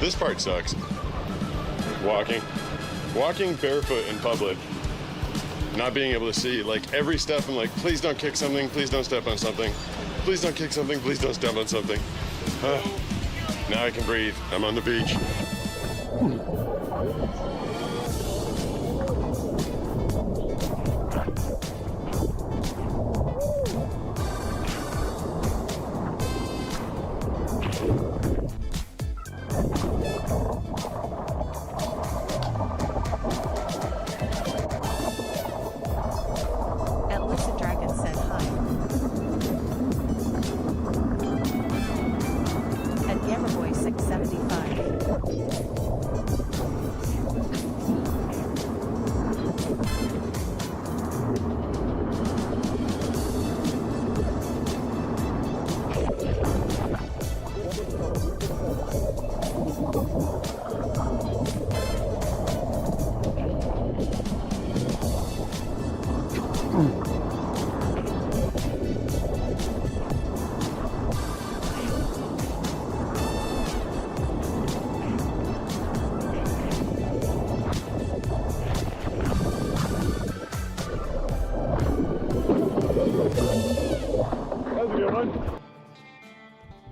This part sucks. Walking barefoot in public, not being able to see, like every step I'm like, please don't kick something, please don't step on something, please don't kick something, please don't step on something. Now I can breathe. I'm on the beach.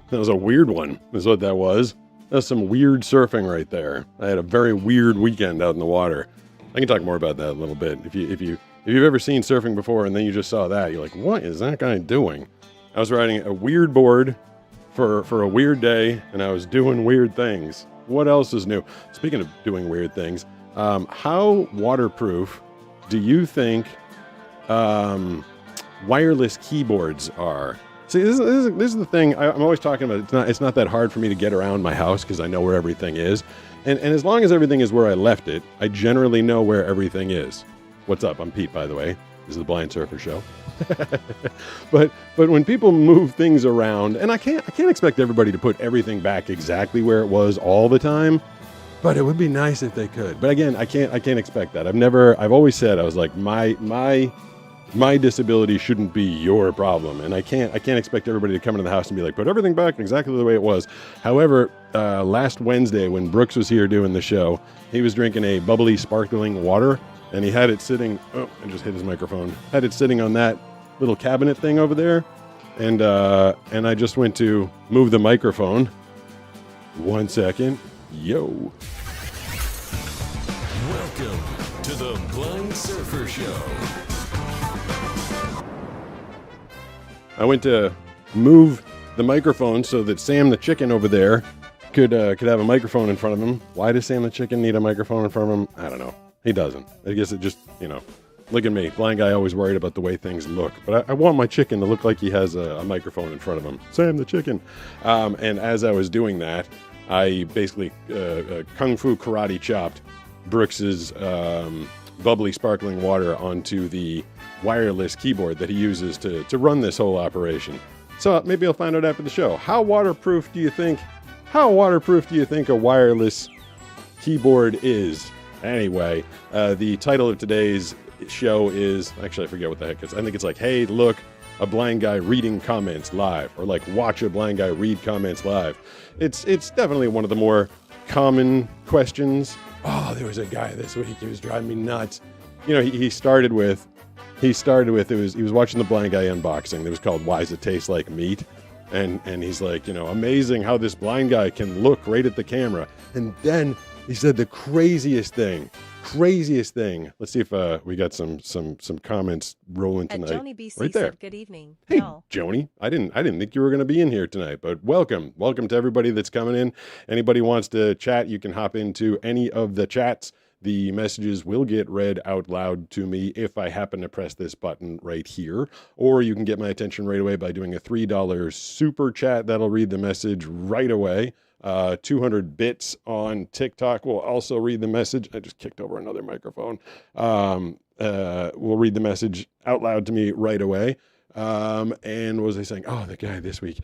That was a weird one, is what that was. That's some weird surfing right there. I had a very weird weekend out in the water. I can talk more about that a little bit. If you've ever seen surfing before and then you just saw that, you're like, what is that guy doing? I was riding a weird board for a weird day, and I was doing weird things. What else is new? Speaking of doing weird things, how waterproof do you think wireless keyboards are? See, this is the thing I'm always talking about. It's not that hard for me to get around my house because I know where everything is. And as long as everything is where I left it, I generally know where everything is. What's up? I'm Pete, by the way. This is the Blind Surfer Show. But when people move things around, and I can't expect everybody to put everything back exactly where it was all the time, but it would be nice if they could. But again, I can't expect that. I've always said, I was like, my disability shouldn't be your problem, and I can't expect everybody to come into the house and be like, put everything back exactly the way it was. However, last Wednesday when Brooks was here doing the show, he was drinking a bubbly, sparkling water, and he had it sitting. Oh, I just hit his microphone. Had it sitting on that little cabinet thing over there, and I just went to move the microphone. 1 second, yo. Welcome to the Blind Surfer Show. I went to move the microphone so that Sam the chicken over there could have a microphone in front of him. Why does Sam the chicken need a microphone in front of him? I don't know. He doesn't. I guess it just, look at me. Blind guy always worried about the way things look. But I want my chicken to look like he has a microphone in front of him. Sam the chicken. And as I was doing that, I basically kung fu karate chopped Brooks's bubbly sparkling water onto the wireless keyboard that he uses to run this whole operation. So maybe I'll find out after the show. How waterproof do you think a wireless keyboard is? Anyway, the title of today's show is, actually I forget what the heck it's. I think it's like, hey, look, a blind guy reading comments live, or like watch a blind guy read comments live. It's definitely one of the more common questions. Oh, there was a guy this week, he was driving me nuts. He started with he was watching the blind guy unboxing. It was called Why Does It Taste Like Meat? And he's like, amazing how this blind guy can look right at the camera. And then he said the craziest thing. Let's see if we got some comments rolling tonight. And Joni BC right there. said, good evening. Hey, No. Joni, I didn't think you were going to be in here tonight, but welcome to everybody that's coming in. Anybody wants to chat, you can hop into any of the chats. The messages will get read out loud to me if I happen to press this button right here, or you can get my attention right away by doing a $3 super chat. That'll read the message right away. 200 bits on TikTok will also read the message. I just kicked over another microphone. Will read the message out loud to me right away. And what was I saying? Oh, the guy this week,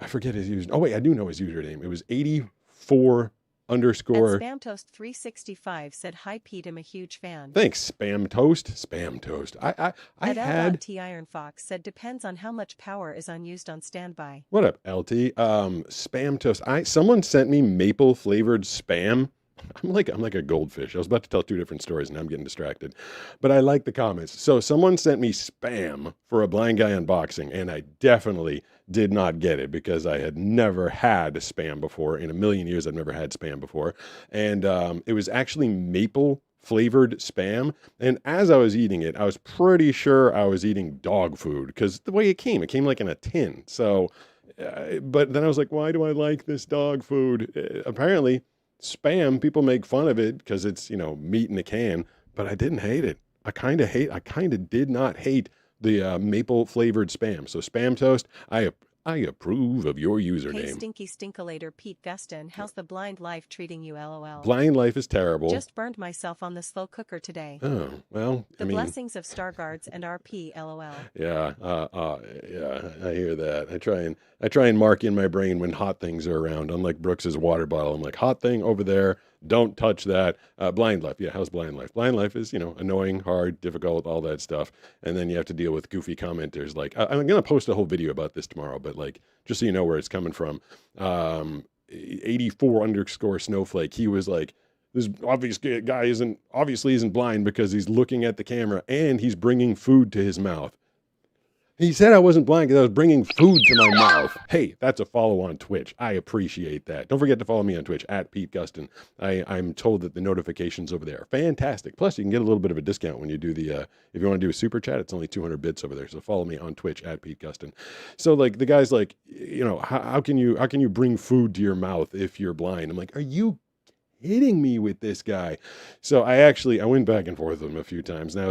I forget his username. Oh wait, I do know his username. It was 84 underscore. At SpamToast365 said, "Hi Pete, I'm a huge fan." Thanks, Spam Toast. Spam Toast. I At had. L.T Ironfox said, "Depends on how much power is unused on standby." What up, LT? Spam Toast. Someone sent me maple flavored spam. I'm like a goldfish. I was about to tell two different stories and I'm getting distracted. But I like the comments. So someone sent me spam for a blind guy unboxing, and I definitely did not get it because I had never had spam before. In a million years, I've never had spam before. And it was actually maple flavored spam. And as I was eating it, I was pretty sure I was eating dog food because the way it came like in a tin. So, but then I was like, why do I like this dog food? Apparently, spam, people make fun of it because it's, meat in a can, but I didn't hate it. I kind of did not hate the maple flavored spam. So Spam Toast, I approve of your Hey username. Stinky Stinkalator Pete Guston, how's the blind life treating you, LOL? Blind life is terrible. Just burned myself on the slow cooker today. Oh, well, The blessings of Starguards and RP, LOL. Yeah, yeah, I hear that. I try and mark in my brain when hot things are around. Unlike Brooks's water bottle, I'm like, hot thing over there. Don't touch that. Blind life. Yeah, how's blind life? Blind life is, annoying, hard, difficult, all that stuff. And then you have to deal with goofy commenters. Like, I'm going to post a whole video about this tomorrow, but like, just so you know where it's coming from. 84 underscore snowflake. He was like, this obvious guy obviously isn't blind because he's looking at the camera and he's bringing food to his mouth. He said I wasn't blind because I was bringing food to my mouth. Hey, that's a follow on Twitch. I appreciate that. Don't forget to follow me on Twitch at Pete Guston. I'm told that the notifications over there are fantastic. Plus, you can get a little bit of a discount when you do if you want to do a super chat, it's only 200 bits over there. So follow me on Twitch at Pete Guston. So like the guy's like, how can you bring food to your mouth if you're blind? I'm like, are you hitting me with this guy? So I went back and forth with him a few times, and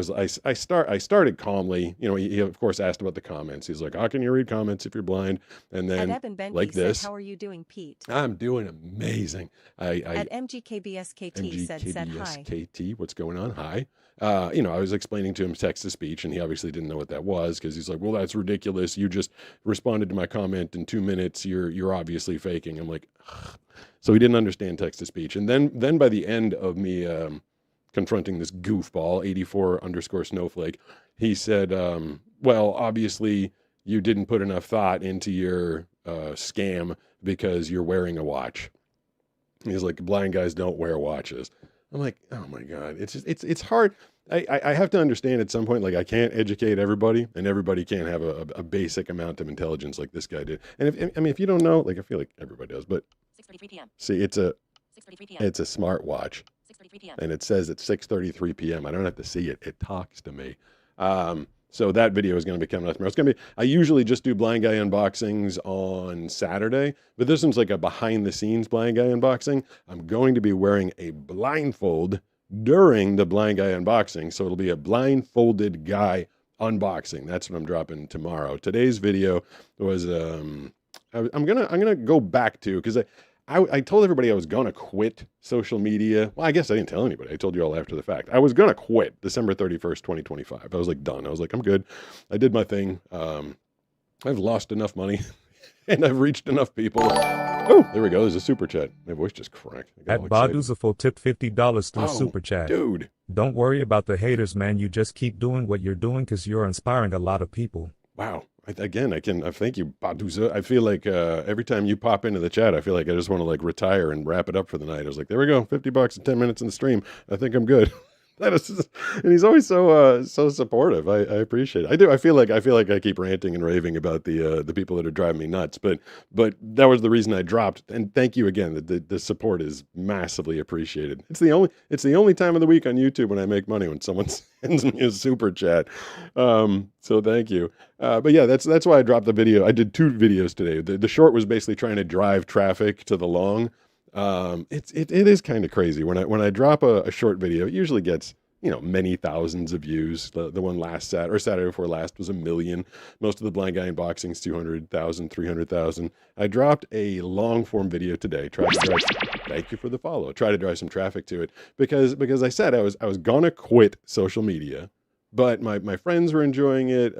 I started calmly. He of course asked about the comments. He's like, how can you read comments if you're blind? And then like this, how are you doing, Pete? I'm doing amazing. At MGKBSKT said hi. KT, what's going on? Hi. I was explaining to him text to speech, and he obviously didn't know what that was because he's like, well, that's ridiculous. You just responded to my comment in 2 minutes. You're obviously faking. I'm like, ugh. So he didn't understand text to speech. And then by the end of me confronting this goofball, 84 underscore snowflake, he said, well, obviously you didn't put enough thought into your scam because you're wearing a watch. He's like, blind guys don't wear watches. I'm like, oh my God, it's hard. I have to understand at some point, like I can't educate everybody, and everybody can't have a basic amount of intelligence like this guy did. And if you don't know, like I feel like everybody does, but 6:33 p.m. See, it's a 6:33 p.m. It's a smartwatch. 6:33 p.m. And it says it's 6:33 p.m. I don't have to see it. It talks to me. So that video is going to be coming out tomorrow. It's going to be, I usually just do blind guy unboxings on Saturday, but this one's like a behind the scenes blind guy unboxing. I'm going to be wearing a blindfold during the blind guy unboxing. So it'll be a blindfolded guy unboxing. That's what I'm dropping tomorrow. Today's video was, I'm gonna go back to, because I told everybody I was gonna quit social media. Well, I guess I didn't tell anybody. I told you all after the fact. I was gonna quit December 31st, 2025. I was like done. I was like, I'm good. I did my thing. I've lost enough money and I've reached enough people. Oh, there we go. There's a super chat. My voice just cracked. At Baduzafo tip $50 through super chat. Dude. Don't worry about the haters, man. You just keep doing what you're doing because you're inspiring a lot of people. Wow. Again, I thank you, Baduza. I feel like every time you pop into the chat, I feel like I just want to like retire and wrap it up for the night. I was like, there we go, $50 and 10 minutes in the stream. I think I'm good. That is, and he's always so supportive. I appreciate it. I do. I feel like I keep ranting and raving about the people that are driving me nuts. But that was the reason I dropped. And thank you again. The support is massively appreciated. It's the only time of the week on YouTube when I make money, when someone sends me a super chat. So thank you. But yeah, that's why I dropped the video. I did 2 videos today. The short was basically trying to drive traffic to the long. It is kind of crazy when I drop a short video. It usually gets many thousands of views. The one Saturday before last was 1 million. Most of the blind guy unboxings 200,000, 300,000. I dropped a long form video today. Thank you for the follow. Try to drive some traffic to it because I said I was gonna quit social media, but my friends were enjoying it.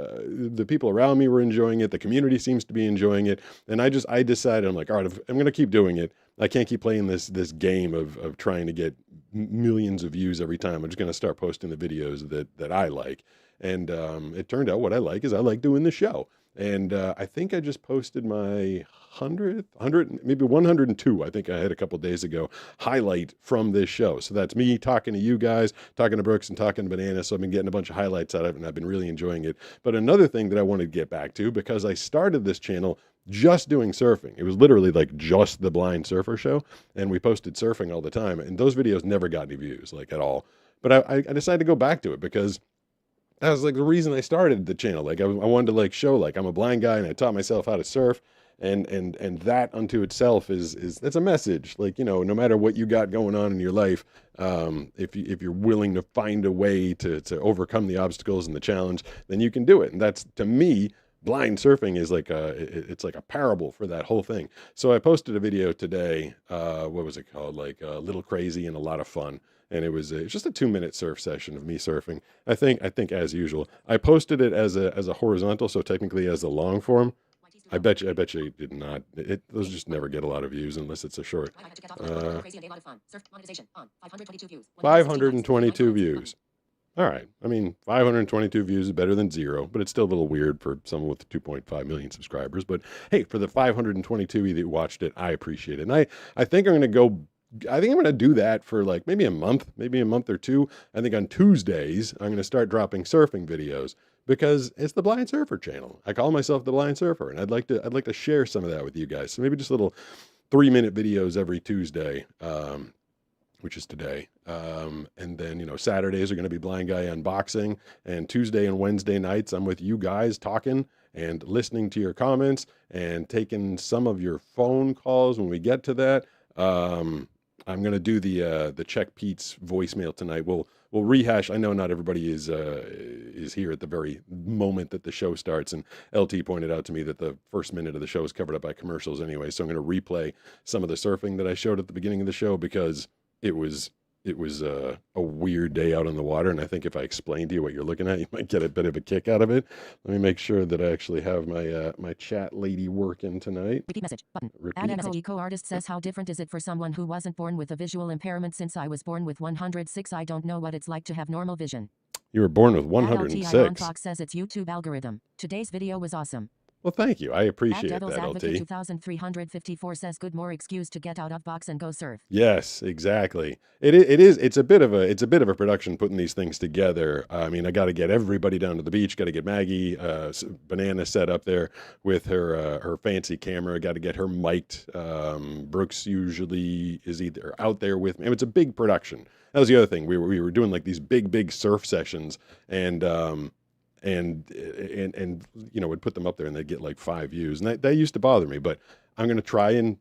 The people around me were enjoying it. The community seems to be enjoying it. And I decided, I'm like, all right, if I'm going to keep doing it. I can't keep playing this game of trying to get millions of views every time. I'm just going to start posting the videos that I like. And it turned out what I like is I like doing the show. And I think I just posted my 100, maybe 102, I think I had a couple days ago, highlight from this show. So that's me talking to you guys, talking to Brooks, and talking to Banana. So I've been getting a bunch of highlights out of it, and I've been really enjoying it. But another thing that I wanted to get back to, because I started this channel just doing surfing. It was literally like just the Blind Surfer Show, and we posted surfing all the time. And those videos never got any views, like at all. But I decided to go back to it because that was like the reason I started the channel. Like I wanted to like show like I'm a blind guy and I taught myself how to surf, and that unto itself is that's a message. Like, you know, no matter what you got going on in your life, if you're willing to find a way to overcome the obstacles and the challenge, then you can do it. And that's, to me, blind surfing is like it's like a parable for that whole thing. So I posted a video today. What was it called? Like a little crazy and a lot of fun. And it was just a 2-minute surf session of me surfing. I think as usual, I posted it as a horizontal, so technically as a long form. I bet you it did not. Those just never get a lot of views unless it's a short. 522 views. All right. I mean, 522 views is better than 0, but it's still a little weird for someone with 2.5 million subscribers. But hey, for the 522 that watched it, I appreciate it. And I think I'm going to do that for like maybe a month or two. I think on Tuesdays, I'm going to start dropping surfing videos because it's the Blind Surfer channel. I call myself the Blind Surfer, and I'd like to share some of that with you guys. So maybe just little 3-minute videos every Tuesday, which is today. And then, you know, Saturdays are going to be Blind Guy Unboxing, and Tuesday and Wednesday nights, I'm with you guys talking and listening to your comments and taking some of your phone calls when we get to that. I'm going to do the Check Pete's voicemail tonight. We'll rehash. I know not everybody is here at the very moment that the show starts, and LT pointed out to me that the first minute of the show is covered up by commercials anyway. So I'm going to replay some of the surfing that I showed at the beginning of the show because it was a weird day out on the water, and I think if I explain to you what you're looking at, you might get a bit of a kick out of it. Let me make sure that I actually have my my chat lady working tonight. Repeat message button. Repeat Add message. echo artist says, how different is it for someone who wasn't born with a visual impairment? Since I was born with 106, I don't know what it's like to have normal vision. You were born with Add 106. Fox says it's YouTube algorithm. Today's video was awesome. Well, thank you. I appreciate Devil's that, Advocate LT. 2354 says, good, more excuse to get out of box and go surf. Yes, exactly. It is. It's a bit of a production putting these things together. I mean, I got to get everybody down to the beach. Got to get Maggie, Banana set up there with her fancy camera. Got to get her mic'd. Brooks usually is either out there with me. I mean, it's a big production. That was the other thing. We were doing like these big surf sessions, and you know, would put them up there and they'd get like 5 views, and that used to bother me, but I'm going to try and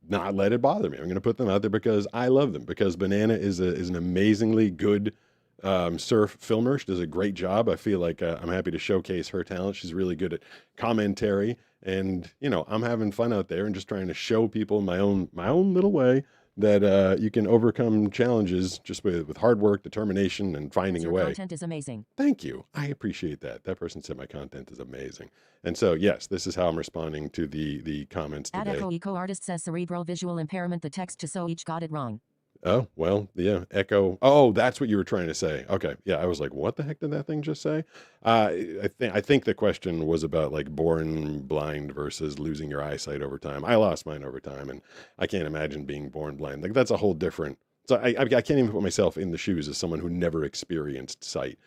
not let it bother me. I'm going to put them out there because I love them, because Banana is an amazingly good surf filmer. She does a great job. I feel like I'm happy to showcase her talent. She's really good at commentary, and you know, I'm having fun out there and just trying to show people my own little way that you can overcome challenges just with hard work, determination, and finding a Your way. content is amazing. Thank you. I appreciate that. That person said my content is amazing. And so, yes, this is how I'm responding to the comments Add today. echo artist says, cerebral visual impairment. The text to so each got it wrong. Oh, well, yeah, echo. Oh, that's what you were trying to say. Okay. Yeah, I was like, what the heck did that thing just say? I think the question was about like born blind versus losing your eyesight over time. I lost mine over time, and I can't imagine being born blind. Like, that's a whole different. So I can't even put myself in the shoes of someone who never experienced sight.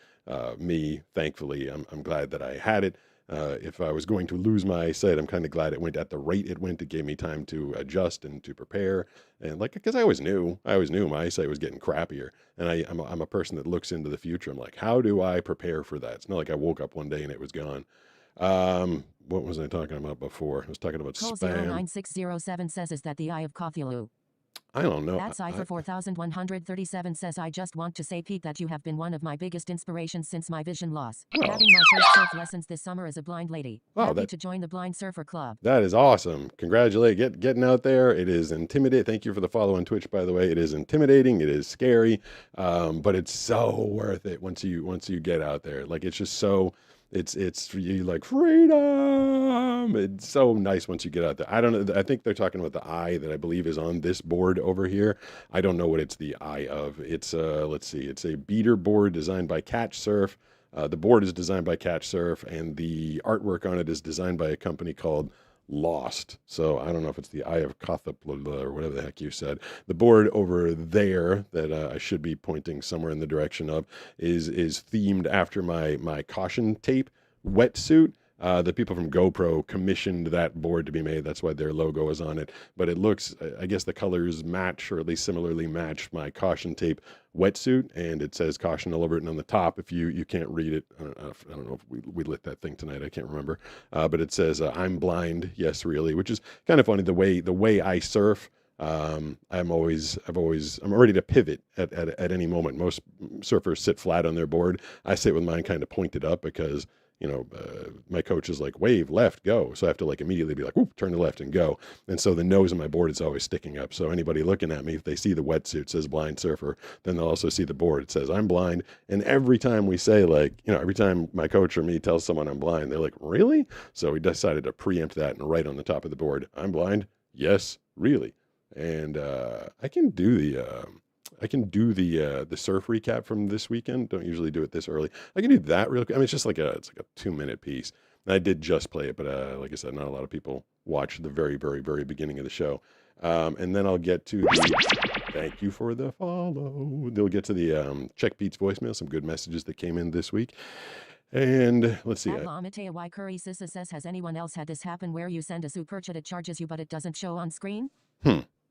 Me, thankfully, I'm glad that I had it. If I was going to lose my eyesight, I'm kind of glad it went at the rate it went. It gave me time to adjust and to prepare. And like, because I always knew my eyesight was getting crappier. And I'm a person that looks into the future. I'm like, how do I prepare for that? It's not like I woke up one day and it was gone. What was I talking about before? I was talking about Cole spam. 09607 says, is that the eye of Cthulhu? I don't know. That Cypher 4137 says, I just want to say, Pete, that you have been one of my biggest inspirations since my vision loss. Well. Having my first surf lessons this summer as a blind lady. Wow, Happy to join the Blind Surfer Club. That is awesome. Congratulate. Getting out there. It is intimidating. Thank you for the follow on Twitch, by the way. It is intimidating. It is scary. But it's so worth it once you get out there. Like, it's just so, it's you like freedom. It's so nice once you get out there. I don't know. I think they're talking about the eye that I believe is on this board over here. I don't know what it's the eye of. It's let's see. It's a beater board designed by Catch Surf. The board is designed by Catch Surf, and the artwork on it is designed by a company called Lost. So I don't know if it's the Eye of Kothop or whatever the heck you said. The board over there that I should be pointing somewhere in the direction of is themed after my caution tape wetsuit. The people from GoPro commissioned that board to be made. That's why their logo is on it. But it looks, I guess the colors match, or at least similarly match, my caution tape wetsuit. And it says caution all over it. And on the top, if you can't read it, I don't know if we lit that thing tonight. I can't remember. But it says, I'm blind. Yes, really, which is kind of funny. The way I surf, I'm ready to pivot at any moment. Most surfers sit flat on their board. I sit with mine kind of pointed up because, my coach is like, wave left, go. So I have to like immediately be like, whoop, turn to left and go. And so the nose of my board is always sticking up. So anybody looking at me, if they see the wetsuit says blind surfer, then they'll also see the board. It says I'm blind. And every time we say every time my coach or me tells someone I'm blind, they're like, really? So we decided to preempt that and write on the top of the board, I'm blind. Yes, really. And I can do the surf recap from this weekend. Don't usually do it this early. I can do that real quick. I mean, it's like a 2-minute piece. And I did just play it, but like I said, not a lot of people watch the very, very, very beginning of the show. And then I'll get to thank you for the follow. They'll get to the check Pete's voicemail, some good messages that came in this week. And let's see. Matea Y. Curry Sissa says, has anyone else had this happen where you send a super chat, it charges you, but it doesn't show on screen?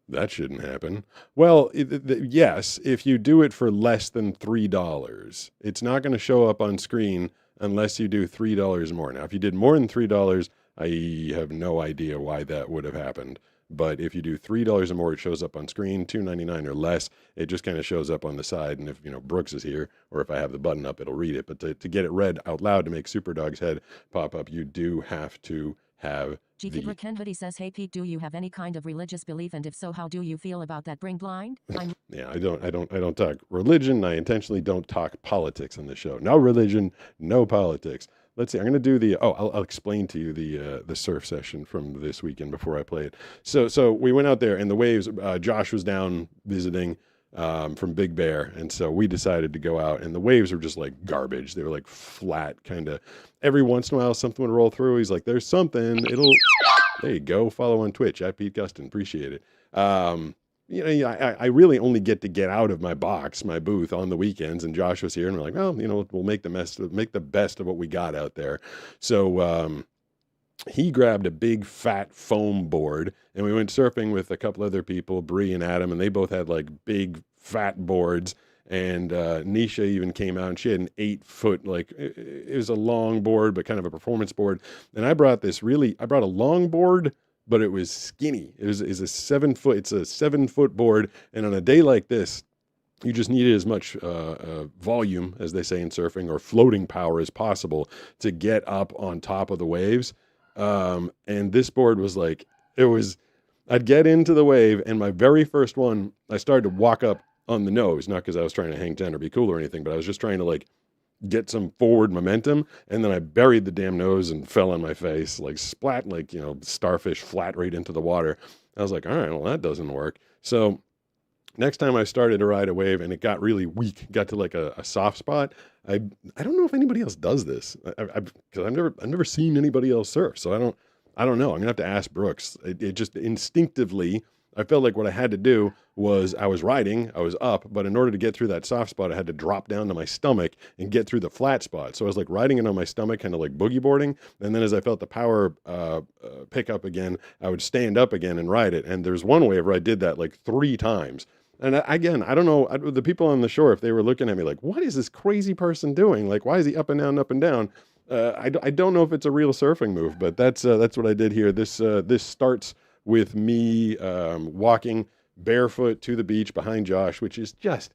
That shouldn't happen. Well, yes, if you do it for less than $3, it's not going to show up on screen unless you do $3 more. Now, if you did more than $3, I have no idea why that would have happened. But if you do $3 or more, it shows up on screen. $2.99 or less, it just kind of shows up on the side. And if Brooks is here, or if I have the button up, it'll read it. But to get it read out loud to make Superdog's head pop up, you do have to have G. Ken Hoodie says, hey Pete, do you have any kind of religious belief? And if so, how do you feel about that bring blind? Yeah, I don't talk religion. I intentionally don't talk politics on the show. No religion, no politics. Let's see. I'm going to do I'll explain to you the surf session from this weekend before I play it. So we went out there and the waves, Josh was down visiting from Big Bear. And so we decided to go out and the waves were just like garbage. They were like flat, kind of every once in a while, something would roll through. He's like, there's something, there you go. Follow on Twitch at Pete Gustin. Appreciate it. I really only get out of my box, my booth on the weekends, and Josh was here and we're like, well, we'll make the best of what we got out there. So, he grabbed a big fat foam board and we went surfing with a couple other people, Bree and Adam, and they both had like big fat boards. And Nisha even came out and she had an 8-foot, like it was a long board, but kind of a performance board. And I brought a long board, but it was skinny. It's a 7-foot board. And on a day like this, you just needed as much volume, as they say in surfing, or floating power as possible to get up on top of the waves. And this board was like, I'd get into the wave and my very first one, I started to walk up on the nose, not because I was trying to hang 10 or be cool or anything, but I was just trying to like get some forward momentum. And then I buried the damn nose and fell on my face, like splat, like, starfish flat right into the water. I was like, all right, well, that doesn't work. So next time I started to ride a wave and it got really weak, got to like a soft spot. I don't know if anybody else does this because I've never seen anybody else surf. So I don't know. I'm gonna have to ask Brooks. It just instinctively, I felt like what I had to do was I was riding, I was up, but in order to get through that soft spot, I had to drop down to my stomach and get through the flat spot. So I was like riding it on my stomach, kind of like boogie boarding. And then as I felt the power pick up again, I would stand up again and ride it. And there's one wave where I did that like 3 times. And again, I don't know, the people on the shore, if they were looking at me like, what is this crazy person doing? Like, why is he up and down, up and down? I don't know if it's a real surfing move, but that's what I did here. This starts with me walking barefoot to the beach behind Josh, which is just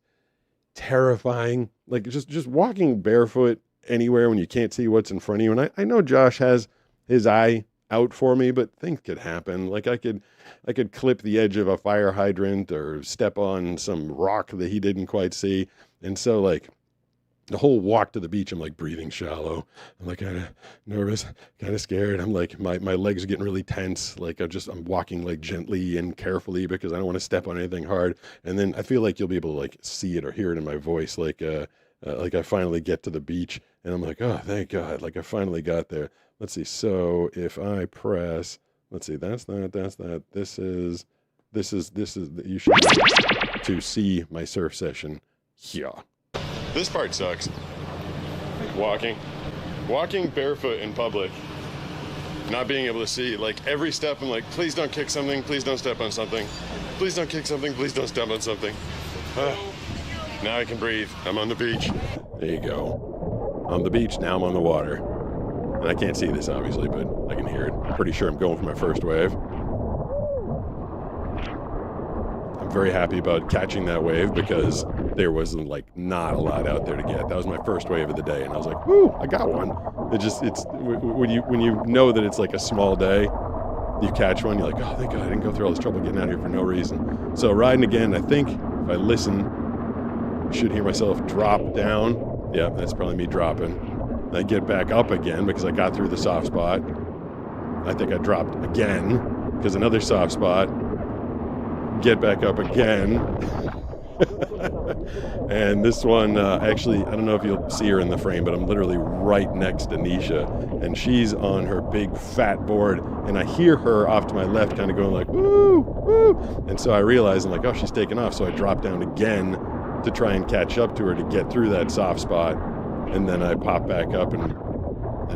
terrifying. Like just walking barefoot anywhere when you can't see what's in front of you. And I know Josh has his eye out for me, but things could happen. Like I could clip the edge of a fire hydrant or step on some rock that he didn't quite see. And so like the whole walk to the beach, I'm like breathing shallow. I'm like kind of nervous, kind of scared. I'm like, my legs are getting really tense. Like I'm walking like gently and carefully because I don't want to step on anything hard. And then I feel like you'll be able to like see it or hear it in my voice. Like I finally get to the beach and I'm like, oh, thank God. Like I finally got there. Let's see. So if I press, let's see, that's that. This is, you should to see my surf session here. This part sucks. Walking barefoot in public, not being able to see, like every step I'm like, please don't kick something, please don't step on something, please don't kick something, please don't step on something. Now I can breathe. I'm on the beach. There you go. On the beach, now I'm on the water. And I can't see this obviously, but I can hear it. Pretty sure I'm going for my first wave. I'm very happy about catching that wave because there wasn't like not a lot out there to get. That was my first wave of the day, and I was like, "Woo, I got one!" It's when you know that it's like a small day, you catch one, you're like, "Oh, thank God I didn't go through all this trouble getting out here for no reason." So riding again, I think if I listen, I should hear myself drop down. Yeah, that's probably me dropping. I get back up again because I got through the soft spot. I think I dropped again because another soft spot. Get back up again. And this one, actually, I don't know if you'll see her in the frame, but I'm literally right next to Nisha, and she's on her big fat board, and I hear her off to my left kind of going like, woo, woo. And so I realize, I'm like, oh, she's taking off. So I drop down again to try and catch up to her to get through that soft spot. And then I pop back up and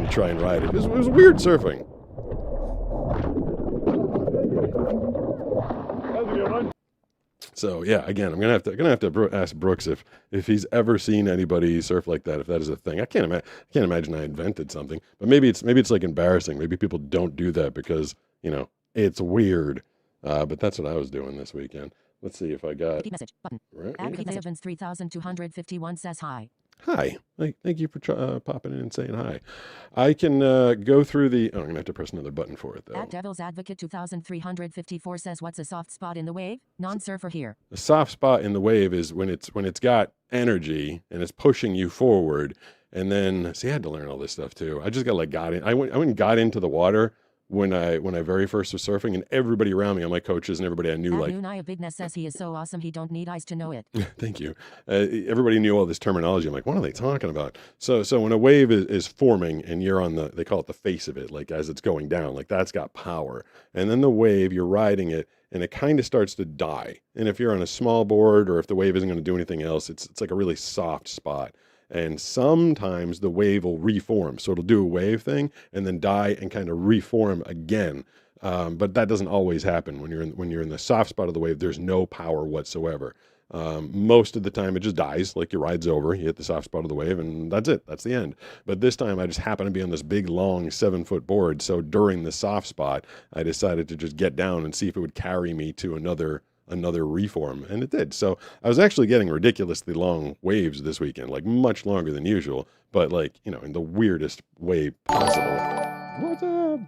try and ride it. It was weird surfing. So yeah, again, I'm gonna have to ask Brooks if he's ever seen anybody surf like that. If that is a thing, I can't imagine I invented something. But maybe it's like embarrassing. Maybe people don't do that because it's weird. But that's what I was doing this weekend. Let's see if I got Repeat message button. Right. Evans 3251 says hi. Hi. Thank you for popping in and saying hi. I can go through the... Oh, I'm going to have to press another button for it, though. At Devil's Advocate 2354 says, what's a soft spot in the wave? Non-surfer here. A soft spot in the wave is when it's got energy and it's pushing you forward. And then, see, I had to learn all this stuff, too. I just got in. I went and got into the water when I very first was surfing, and everybody around me, all my coaches and everybody I knew, like... Nunaya Bigness says he is so awesome he don't need eyes to know it. Thank you. Everybody knew all this terminology. I'm like, what are they talking about? So when a wave is forming and you're on they call it the face of it, like as it's going down, like that's got power. And then the wave, you're riding it, and it kind of starts to die. And if you're on a small board or if the wave isn't going to do anything else, it's like a really soft spot. And sometimes the wave will reform. So it'll do a wave thing and then die and kind of reform again. But that doesn't always happen. When you're in the soft spot of the wave, there's no power whatsoever. Most of the time it just dies, like your ride's over, you hit the soft spot of the wave, and that's it. That's the end. But this time I just happened to be on this big, long 7-foot board. So during the soft spot, I decided to just get down and see if it would carry me to another reform, and it did. So I was actually getting ridiculously long waves this weekend, like much longer than usual, but like, in the weirdest way possible. What's up?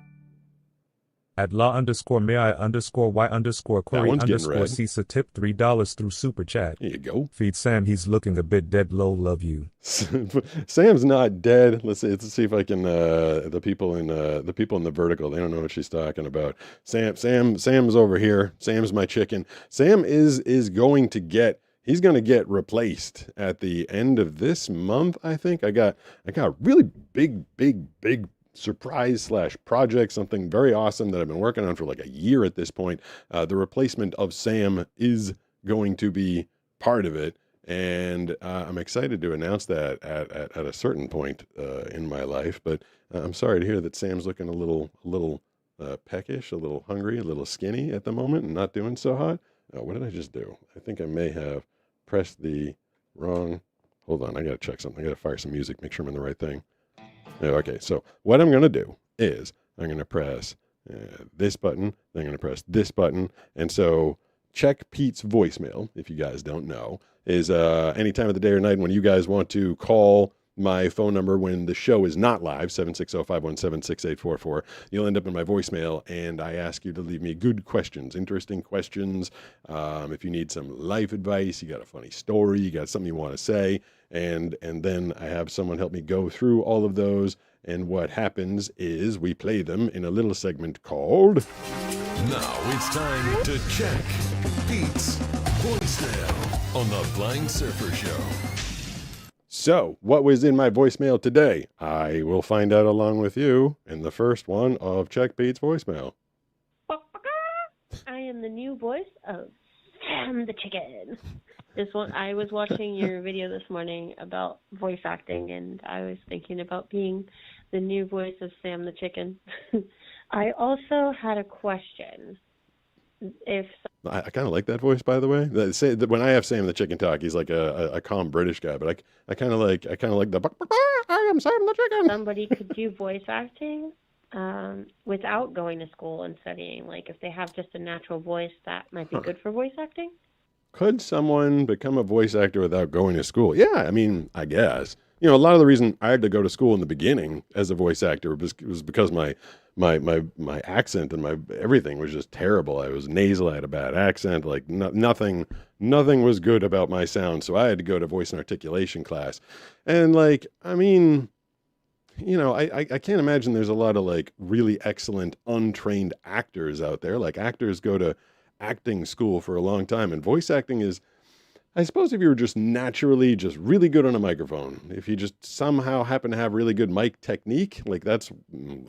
At la_may_y_query_CISA tip $3 through super chat. There you go. Feed Sam, he's looking a bit dead low, love you. Sam's not dead. Let's see if I can the people in the vertical, they don't know what she's talking about. Sam's over here. Sam's my chicken. Sam is going to get replaced at the end of this month, I think. I got really big surprise / project, something very awesome that I've been working on for like a year at this point. The replacement of Sam is going to be part of it, and I'm excited to announce that at a certain point in my life. But I'm sorry to hear that Sam's looking a little peckish, a little hungry, a little skinny at the moment, and not doing so hot. What did I just do? I think I may have pressed the wrong... Hold on, I gotta check something. I gotta fire some music, make sure I'm in the right thing. Okay, so what I'm going to do is I'm going to press this button, then I'm going to press this button. And so Check Pete's voicemail, if you guys don't know, is any time of the day or night when you guys want to call my phone number when the show is not live, 760-517-6844. You'll end up in my voicemail, and I ask you to leave me good questions, interesting questions. If you need some life advice, you got a funny story, you got something you want to say, and then I have someone help me go through all of those. And what happens is we play them in a little segment called... Now it's time to check Pete's voicemail on the Blind Surfer Show. So, what was in my voicemail today? I will find out along with you in the first one of Check Pete's voicemail. I am the new voice of Sam the Chicken. This one, I was watching your video this morning about voice acting, and I was thinking about being the new voice of Sam the Chicken. I also had a question. I kind of like that voice, by the way. When I have Sam the Chicken talk, he's like a calm British guy, but I kind of like the I am Sam the Chicken. Somebody could do voice acting without going to school and studying. Like if they have just a natural voice, that might be good for voice acting. Could someone become a voice actor without going to school? Yeah, I mean, I guess. You know, a lot of the reason I had to go to school in the beginning as a voice actor was because my accent and my everything was just terrible. I was nasal, I had a bad accent, like nothing was good about my sound. So I had to go to voice and articulation class. And like, I mean, you know, I can't imagine there's a lot of like really excellent untrained actors out there. Like actors go to acting school for a long time, and voice acting is, I suppose, if you were just naturally just really good on a microphone, if you just somehow happen to have really good mic technique, like that's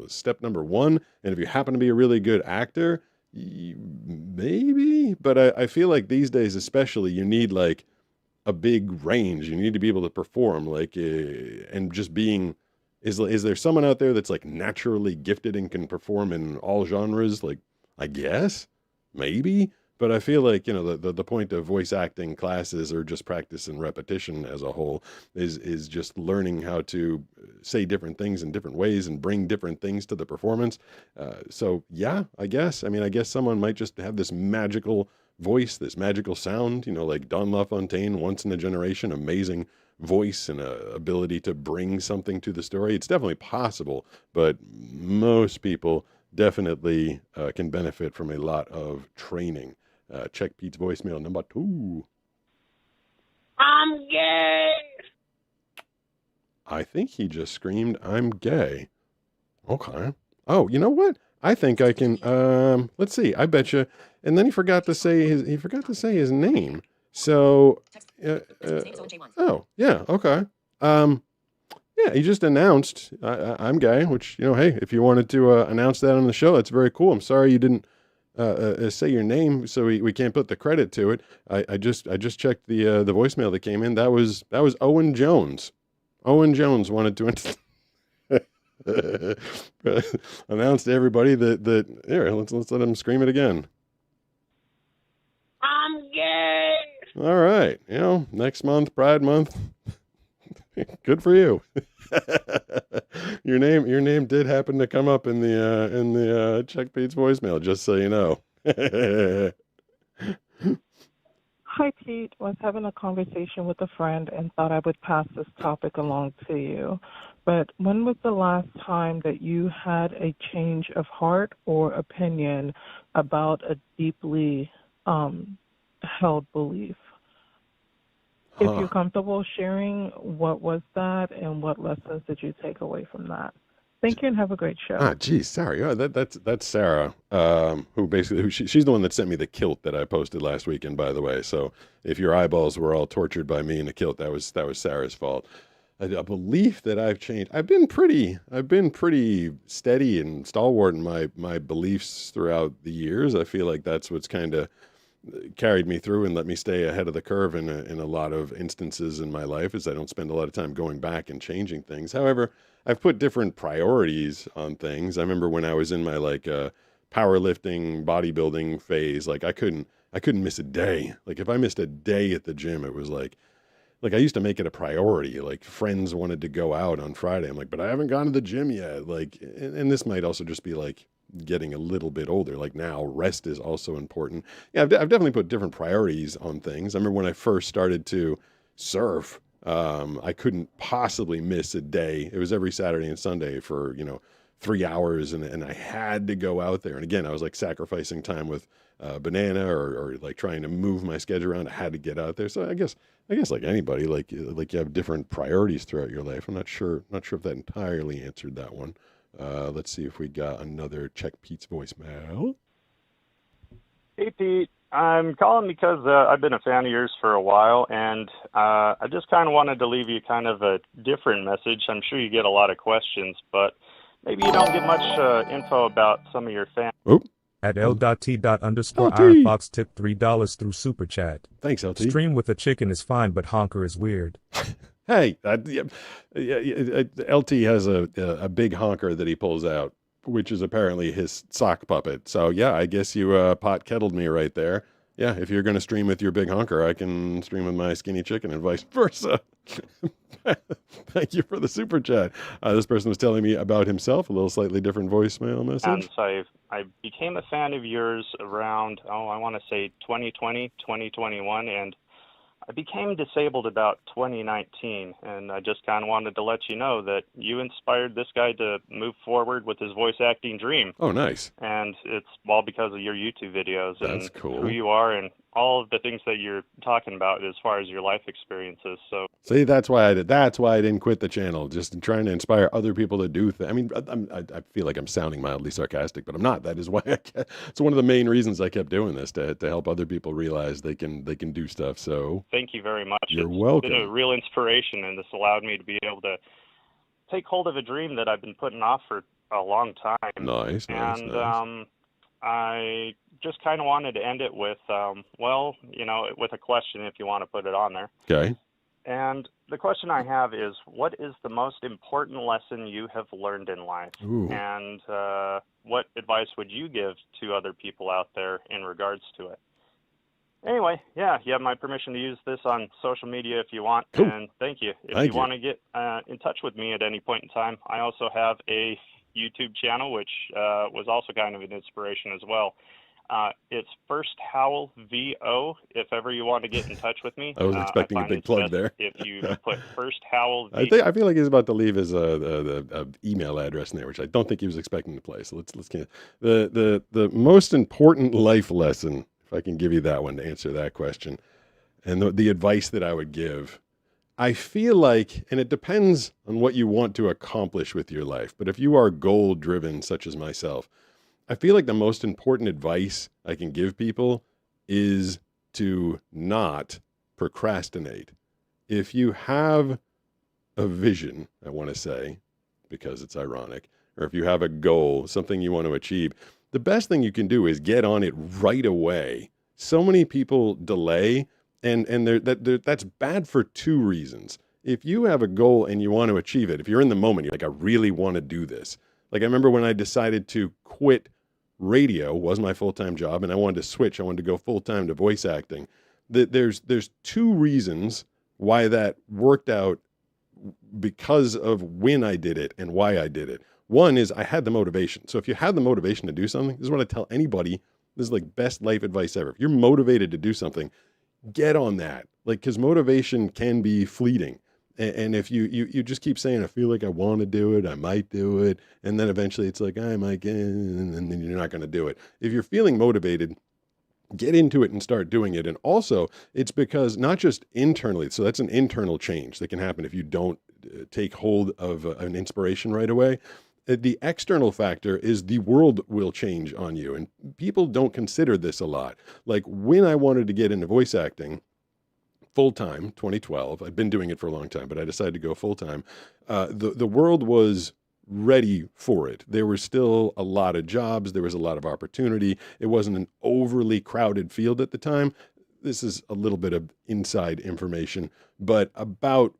step number one. And if you happen to be a really good actor, maybe, but I feel like these days, especially, you need like a big range. You need to be able to perform like, and just being, is there someone out there that's like naturally gifted and can perform in all genres? Like, I guess, maybe. But I feel like, you know, the point of voice acting classes, or just practice and repetition as a whole, is just learning how to say different things in different ways and bring different things to the performance. So yeah, I guess someone might just have this magical voice, this magical sound, you know, like Don LaFontaine, once in a generation, amazing voice and ability to bring something to the story. It's definitely possible, but most people definitely can benefit from a lot of training. Check Pete's voicemail number 2. I'm gay. I think he just screamed, "I'm gay." Okay. Oh, you know what? I think I can. Let's see. I bet you. And then he forgot to say his name. So. Oh yeah. Okay. Yeah. He just announced I'm gay, which, you know, hey, if you wanted to announce that on the show, that's very cool. I'm sorry you didn't say your name, so we can't put the credit to it. I just checked the voicemail that came in. That was Owen Jones. Owen Jones wanted to announce to everybody that here, let's let him scream it again. I'm gay. All right, you know, next month, Pride Month. Good for you. Your name did happen to come up in the Check Pete's voicemail, just so you know. Hi, Pete. Was having a conversation with a friend and thought I would pass this topic along to you. But when was the last time that you had a change of heart or opinion about a deeply held belief? If you're comfortable sharing, what was that and what lessons did you take away from that? Thank you and have a great show. Geez, sorry. Oh, that's Sarah, she's the one that sent me the kilt that I posted last weekend, by the way. So if your eyeballs were all tortured by me in a kilt, that was Sarah's fault. A belief that I've changed. I've been pretty steady and stalwart in my beliefs throughout the years. I feel like that's what's kind of carried me through and let me stay ahead of the curve in a lot of instances in my life, is I don't spend a lot of time going back and changing things. However, I've put different priorities on things. I remember when I was in my powerlifting, bodybuilding phase, like I couldn't miss a day. Like if I missed a day at the gym, it was like I used to make it a priority. Like friends wanted to go out on Friday. I'm like, but I haven't gone to the gym yet. Like, and this might also just be like getting a little bit older. Like now, rest is also important. Yeah, I've definitely put different priorities on things. I remember when I first started to surf, I couldn't possibly miss a day. It was every Saturday and Sunday for, 3 hours, and I had to go out there. And again, I was like sacrificing time with Banana or like trying to move my schedule around. I had to get out there. So I guess like anybody, like you have different priorities throughout your life. I'm not sure if that entirely answered that one. Let's see if we got another Check Pete's voicemail. Hey, Pete. I'm calling because I've been a fan of yours for a while, and I just kind of wanted to leave you kind of a different message. I'm sure you get a lot of questions, but maybe you don't get much info about some of your fans. Oh. At L.T._Iron LT. Fox tipped $3 through Super Chat. Thanks, LT. Stream with a chicken is fine, but honker is weird. Hey, LT has a big honker that he pulls out, which is apparently his sock puppet. So yeah, I guess you pot kettled me right there. Yeah, if you're going to stream with your big honker, I can stream with my skinny chicken and vice versa. Thank you for the super chat. This person was telling me about himself, a little slightly different voicemail message. And so I became a fan of yours around, I want to say 2020, 2021, and I became disabled about 2019, and I just kind of wanted to let you know that you inspired this guy to move forward with his voice acting dream. Oh, nice. And it's all because of your YouTube videos. That's and cool. Who you are and all of the things that you're talking about as far as your life experiences. So see, that's why I didn't quit the channel, just trying to inspire other people to do things. I mean, I feel like I'm sounding mildly sarcastic, but I'm not. That is why it's one of the main reasons I kept doing this, to help other people realize they can do stuff. So thank you very much. You're It's welcome. been a real inspiration, and this allowed me to be able to take hold of a dream that I've been putting off for a long time. Nice. And I just kind of wanted to end it with, with a question, if you want to put it on there. Okay. And the question I have is, what is the most important lesson you have learned in life? Ooh. And what advice would you give to other people out there in regards to it? Anyway, yeah, you have my permission to use this on social media if you want, Cool. and thank you. If Thank you you. want to get in touch with me at any point in time, I also have a YouTube channel, which was also kind of an inspiration as well. It's First Howl VO, if ever you want to get in touch with me. I was expecting a find big it's plug best there. If you put First Howl I feel like he's about to leave his email address in there, which I don't think he was expecting to play. So let's get the most important life lesson, if I can give you that one to answer that question, and the advice that I would give. I feel like, and it depends on what you want to accomplish with your life, but if you are goal driven, such as myself, I feel like the most important advice I can give people is to not procrastinate. If you have a vision, I want to say, because it's ironic, or if you have a goal, something you want to achieve, the best thing you can do is get on it right away. So many people delay, and that's bad for two reasons. If you have a goal and you want to achieve it, if you're in the moment, you're like, I really want to do this. Like I remember when I decided to quit radio, was my full-time job, and I wanted to switch. I wanted to go full-time to voice acting. There's two reasons why that worked out because of when I did it and why I did it. One is I had the motivation. So if you have the motivation to do something, this is what I tell anybody. This is like best life advice ever. If you're motivated to do something, get on that. Like, because motivation can be fleeting. And if you just keep saying, I feel like I want to do it, I might do it, and then eventually it's like, I might get, and then you're not going to do it. If you're feeling motivated, get into it and start doing it. And also, it's because not just internally, so that's an internal change that can happen if you don't take hold of an inspiration right away. The external factor is the world will change on you. And people don't consider this a lot. Like when I wanted to get into voice acting, full-time, 2012. I'd been doing it for a long time, but I decided to go full-time. The world was ready for it. There were still a lot of jobs. There was a lot of opportunity. It wasn't an overly crowded field at the time. This is a little bit of inside information, but about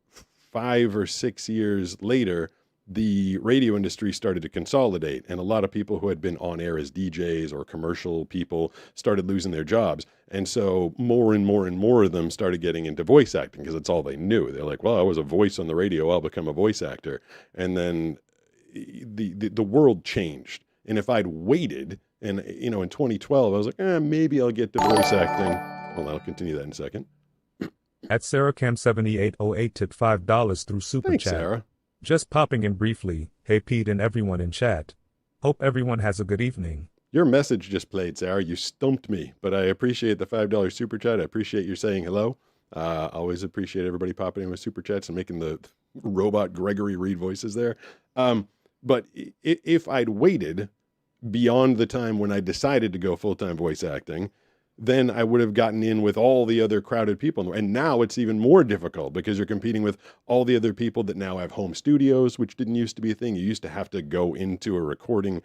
5 or 6 years later, the radio industry started to consolidate, and a lot of people who had been on air as DJs or commercial people started losing their jobs. And so more and more and more of them started getting into voice acting because it's all they knew. They're like, well, I was a voice on the radio, I'll become a voice actor. And then the world changed And if I'd waited, and in 2012, I was like, maybe I'll get to voice acting. Hold on, I'll continue that in a second. At SarahCam7808 tipped $5 through Super Thanks, Chat. Sarah. Just popping in briefly. Hey Pete and everyone in chat. Hope everyone has a good evening. Your message just played, Sarah. You stumped me, but I appreciate the $5 super chat. I appreciate you saying hello. Always appreciate everybody popping in with super chats and making the robot Gregory read voices there. But if I'd waited beyond the time when I decided to go full-time voice acting, then I would have gotten in with all the other crowded people. And now it's even more difficult because you're competing with all the other people that now have home studios, which didn't used to be a thing. You used to have to go into a recording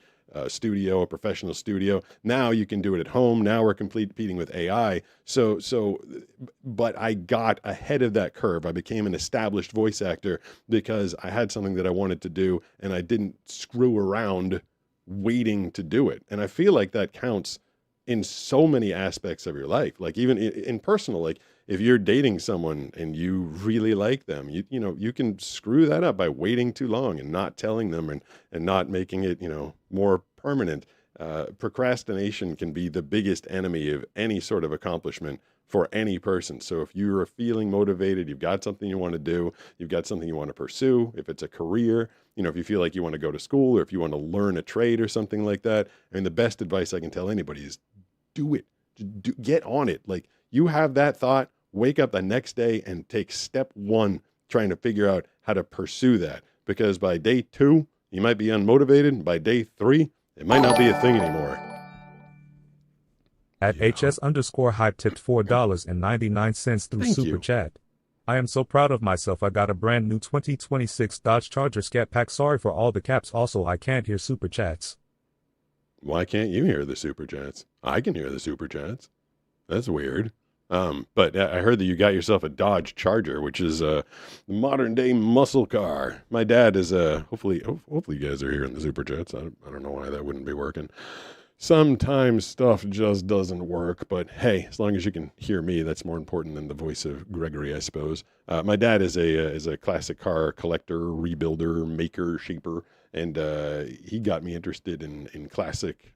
studio, a professional studio. Now you can do it at home. Now we're competing with AI. But I got ahead of that curve. I became an established voice actor because I had something that I wanted to do and I didn't screw around waiting to do it. And I feel like that counts in so many aspects of your life, like even in personal, like if you're dating someone and you really like them, you can screw that up by waiting too long and not telling them and not making it, more permanent. Procrastination can be the biggest enemy of any sort of accomplishment for any person. So if you're feeling motivated, you've got something you want to do, you've got something you want to pursue, if it's a career, if you feel like you want to go to school or if you want to learn a trade or something like that, I mean, the best advice I can tell anybody is do it. Get on it. Like you have that thought, wake up the next day and take step one, trying to figure out how to pursue that. Because by day 2, you might be unmotivated. By day 3, it might not be a thing anymore. At HS_hype tipped $4.99 through Thank Super you. Chat. I am so proud of myself. I got a brand new 2026 Dodge Charger Scat Pack. Sorry for all the caps. Also, I can't hear Super Chats. Why can't you hear the super chats? I can hear the super chats. That's weird. But I heard that you got yourself a Dodge Charger, which is a modern day muscle car. My dad is hopefully you guys are hearing the super chats. I don't know why that wouldn't be working. Sometimes stuff just doesn't work, but hey, as long as you can hear me, that's more important than the voice of Gregory, I suppose. My dad is a classic car collector, rebuilder, maker, shaper, and he got me interested in classic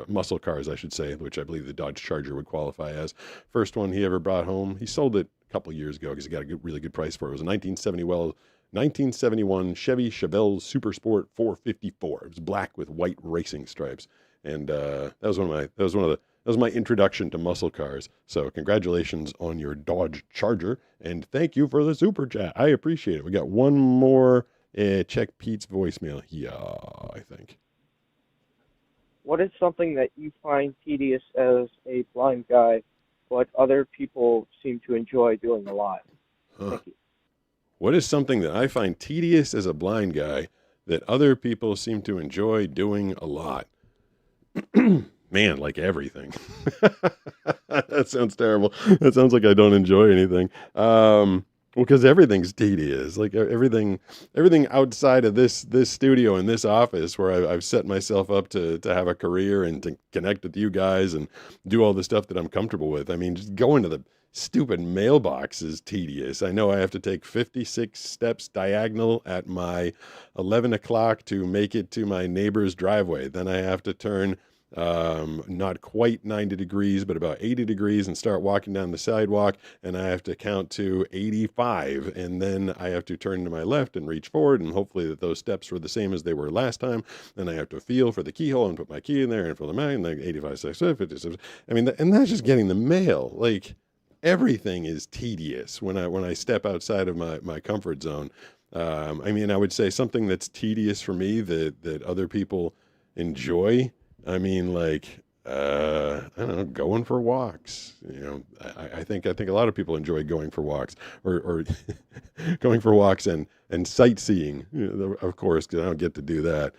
muscle cars, I should say, which I believe the Dodge Charger would qualify as. First one he ever brought home. He sold it a couple years ago because he got a really good price for it. It was a 1971 Chevy Chevelle Super Sport 454. It was black with white racing stripes. And that was my introduction to muscle cars. So congratulations on your Dodge Charger, and thank you for the super chat. I appreciate it. We got one more. Check Pete's voicemail. Yeah, I think. What is something that you find tedious as a blind guy, but other people seem to enjoy doing a lot? Thank you. What is something that I find tedious as a blind guy that other people seem to enjoy doing a lot? Man, like everything. That sounds terrible. That sounds like I don't enjoy anything. Well, because everything's tedious. Like everything outside of this studio and this office where I've set myself up to have a career and to connect with you guys and do all the stuff that I'm comfortable with. I mean, just going to the stupid mailbox is tedious. I know I have to take 56 steps diagonal at my 11 o'clock to make it to my neighbor's driveway. Then I have to turn not quite 90 degrees, but about 80 degrees and start walking down the sidewalk. And I have to count to 85. And then I have to turn to my left and reach forward. And hopefully that those steps were the same as they were last time. Then I have to feel for the keyhole and put my key in there and fill the mag and then 85, 56. I mean, and that's just getting the mail. Like, everything is tedious when I step outside of my comfort zone. I mean, I would say something that's tedious for me that other people enjoy. I mean, like, I don't know, going for walks. I think a lot of people enjoy going for walks or going for walks and sightseeing, of course, because I don't get to do that.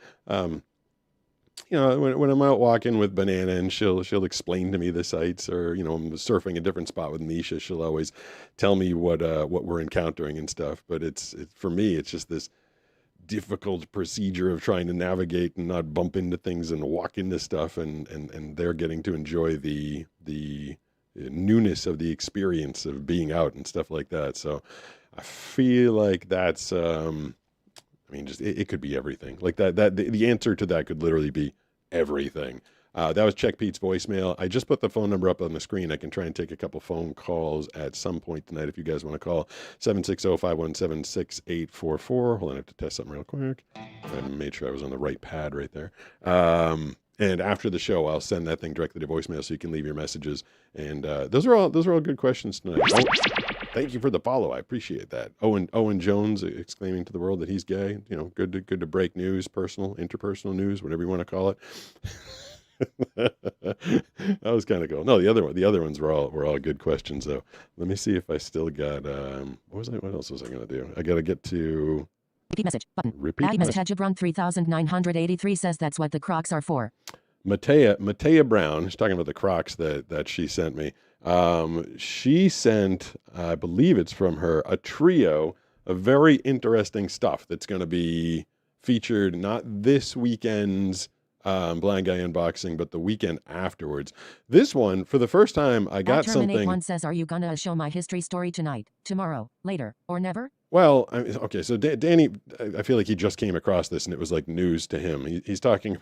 When I'm out walking with Banana and she'll explain to me the sights, or I'm surfing a different spot with Misha, she'll always tell me what we're encountering and stuff. But it's for me, it's just this difficult procedure of trying to navigate and not bump into things and walk into stuff, and they're getting to enjoy the newness of the experience of being out and stuff like that. So I feel like that's I mean, just it could be everything like that. The answer to that could literally be everything. That was Check Pete's voicemail. I just put the phone number up on the screen. I can try and take a couple phone calls at some point tonight if you guys want to call. 760-517-6844. Hold on, I have to test something real quick. I made sure I was on the right pad right there. And after the show, I'll send that thing directly to voicemail so you can leave your messages. And those are all good questions tonight. Oh, thank you for the follow. I appreciate that. Owen Jones exclaiming to the world that he's gay. You know, good to break news, personal, interpersonal news, whatever you want to call it. That was kind of cool. No, the other ones were all good questions though. Let me see if I still got what else was I gonna do? I gotta get to repeat message button. Repeat Aggie message. Hadjibron 3983 says that's what the Crocs are for. Matea Brown, she's talking about the Crocs that she sent me. She sent, I believe it's from her, a trio of very interesting stuff that's going to be featured not this weekend's Blind Guy Unboxing, but the weekend afterwards. This one, for the first time, I got something. One says, are you going to show my history story tonight, tomorrow, later, or never? Well, okay, so Danny, I feel like he just came across this and it was like news to him. He's talking,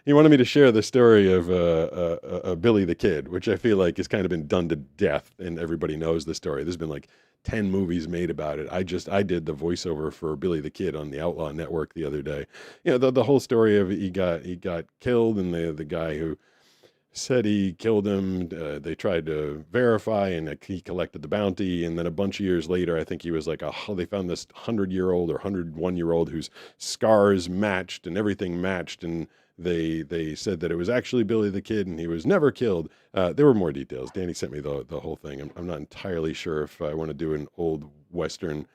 he wanted me to share the story of Billy the Kid, which I feel like has kind of been done to death and everybody knows the story. There's been like 10 movies made about it. I did the voiceover for Billy the Kid on the Outlaw Network the other day. You know, the whole story of he got killed and the guy who said he killed him, they tried to verify and he collected the bounty. And then a bunch of years later, I think he was like, they found this 100-year-old or 101-year-old whose scars matched and everything matched. And they said that it was actually Billy the Kid and he was never killed. There were more details. Danny sent me the whole thing. I'm not entirely sure if I want to do an old Western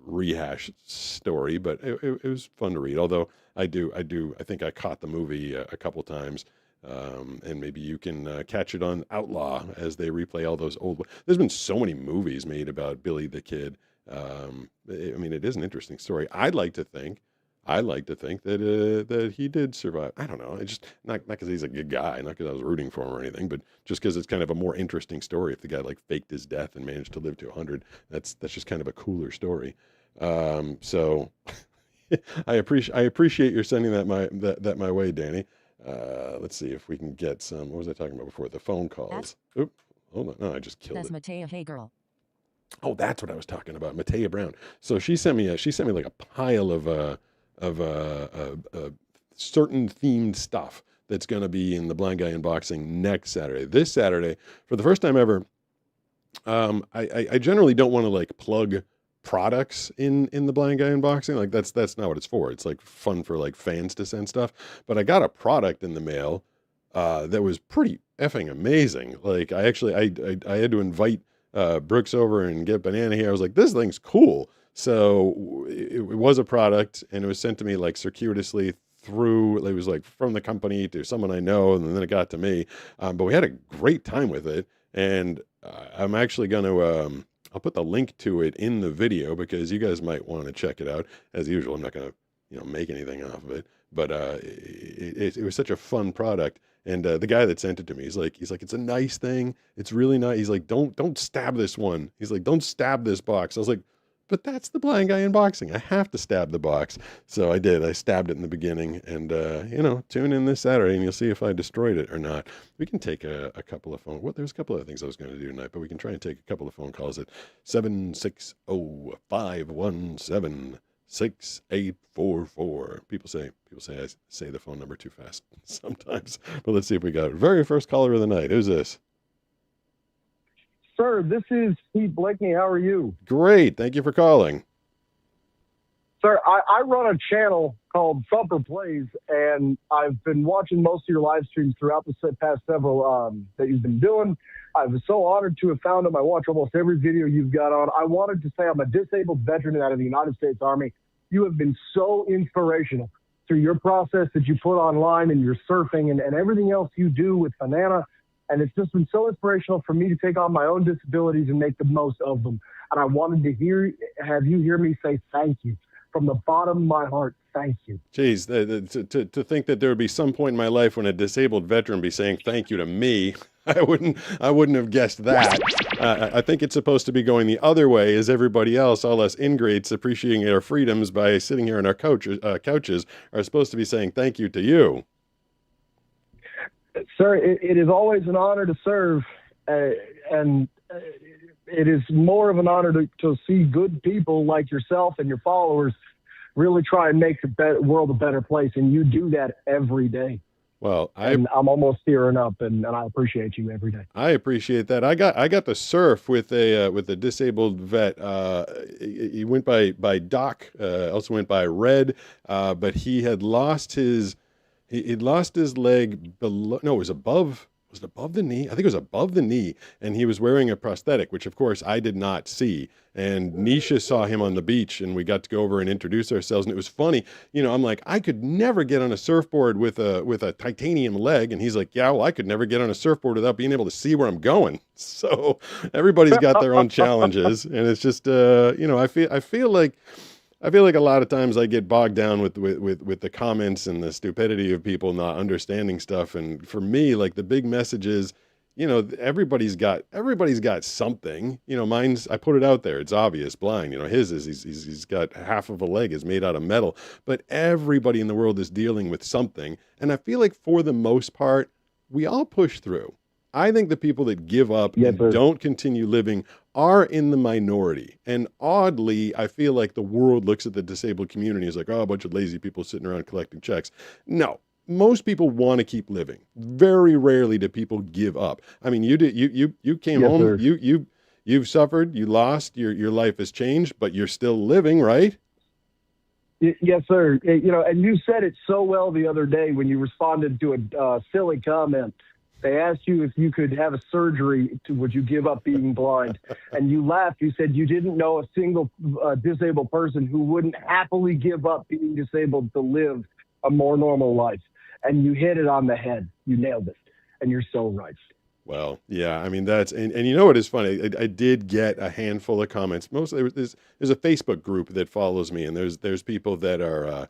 rehash story, but it was fun to read. Although I think I caught the movie a couple times. And maybe you can catch it on Outlaw as they replay all those old. There's been so many movies made about Billy the Kid. I mean, it is an interesting story. I'd like to think that he did survive. I don't know. It's just not because he's a good guy, not because I was rooting for him or anything, but just because it's kind of a more interesting story. If the guy like faked his death and managed to live to 100, that's just kind of a cooler story. So I appreciate your sending that my way, Danny. Let's see if we can get some. What was I talking about before? The phone calls. Oop, hold on. No, I just killed it. That's Matea. Hey, girl. Oh, that's what I was talking about. Matea Brown. So she sent me like a pile of certain themed stuff that's going to be in the Blind Guy Unboxing next Saturday. This Saturday, for the first time ever, I generally don't want to like plug products in the Blind Guy Unboxing. Like that's not what it's for. It's like fun for like fans to send stuff. But I got a product in the mail that was pretty effing amazing. Like I had to invite Brooks over and get Banana here. I was like, this thing's cool. So it was a product and it was sent to me like circuitously through, it was like from the company to someone I know, and then it got to me. But we had a great time with it. And I'm actually going to, I'll put the link to it in the video because you guys might want to check it out. As usual, I'm not going to, make anything off of it, but it was such a fun product. And the guy that sent it to me, he's like, it's a nice thing. It's really nice. He's like, don't stab this one. He's like, don't stab this box. I was like, but that's the Blind Guy Unboxing. I have to stab the box. So I did. I stabbed it in the beginning. And, tune in this Saturday and you'll see if I destroyed it or not. We can take a couple of phone. Well, there's a couple of things I was going to do tonight, but we can try and take a couple of phone calls at 760-517-6844. People say I say the phone number too fast sometimes. But let's see if we got it. Very first caller of the night. Who's this? Sir, this is Steve Blakeney. How are you? Great. Thank you for calling. Sir, I run a channel called Thumper Plays, and I've been watching most of your live streams throughout the past several that you've been doing. I was so honored to have found them. I watch almost every video you've got on. I wanted to say I'm a disabled veteran out of the United States Army. You have been so inspirational through your process that you put online and your surfing and everything else you do with Banana. And it's just been so inspirational for me to take on my own disabilities and make the most of them. And I wanted to have you hear me say thank you. from the bottom of my heart, thank you. Geez, to think that there would be some point in my life when a disabled veteran be saying thank you to me, I wouldn't have guessed that. I think it's supposed to be going the other way, as everybody else, all us ingrates appreciating our freedoms by sitting here on our couches, are supposed to be saying thank you to you. Sir, it is always an honor to serve, and it is more of an honor to see good people like yourself and your followers really try and make the world a better place, and you do that every day. Well, I'm almost tearing up, and I appreciate you every day. I appreciate that. I got to surf with a disabled vet. He went by Doc, also went by Red, but he had lost his leg below. No, it was above. Was it above the knee? I think it was above the knee, and he was wearing a prosthetic, which of course I did not see. And Nisha saw him on the beach, and we got to go over and introduce ourselves. And it was funny, I'm like, I could never get on a surfboard with a titanium leg, and he's like, yeah, well, I could never get on a surfboard without being able to see where I'm going. So everybody's got their own challenges, and it's just, I feel like a lot of times I get bogged down with the comments and the stupidity of people not understanding stuff. And for me, like, the big message is, everybody's got something. Mine's, I put it out there. It's obvious, blind. His is he's got half of a leg is made out of metal. But everybody in the world is dealing with something. And I feel like for the most part, we all push through. I think the people that give up and don't continue living are in the minority. And oddly, I feel like the world looks at the disabled community as like, oh, a bunch of lazy people sitting around collecting checks. No, most people want to keep living. Very rarely do people give up. I mean, you did. You came home. Sir. You've suffered. You lost. Your life has changed, but you're still living, right? Yes, sir. And you said it so well the other day when you responded to a silly comment. They asked you if you could have a surgery, would you give up being blind? And you laughed. You said you didn't know a single disabled person who wouldn't happily give up being disabled to live a more normal life. And you hit it on the head. You nailed it. And you're so right. Well, yeah, I mean, that's, and you know what is funny? I did get a handful of comments. Mostly there's a Facebook group that follows me, and there's people that are,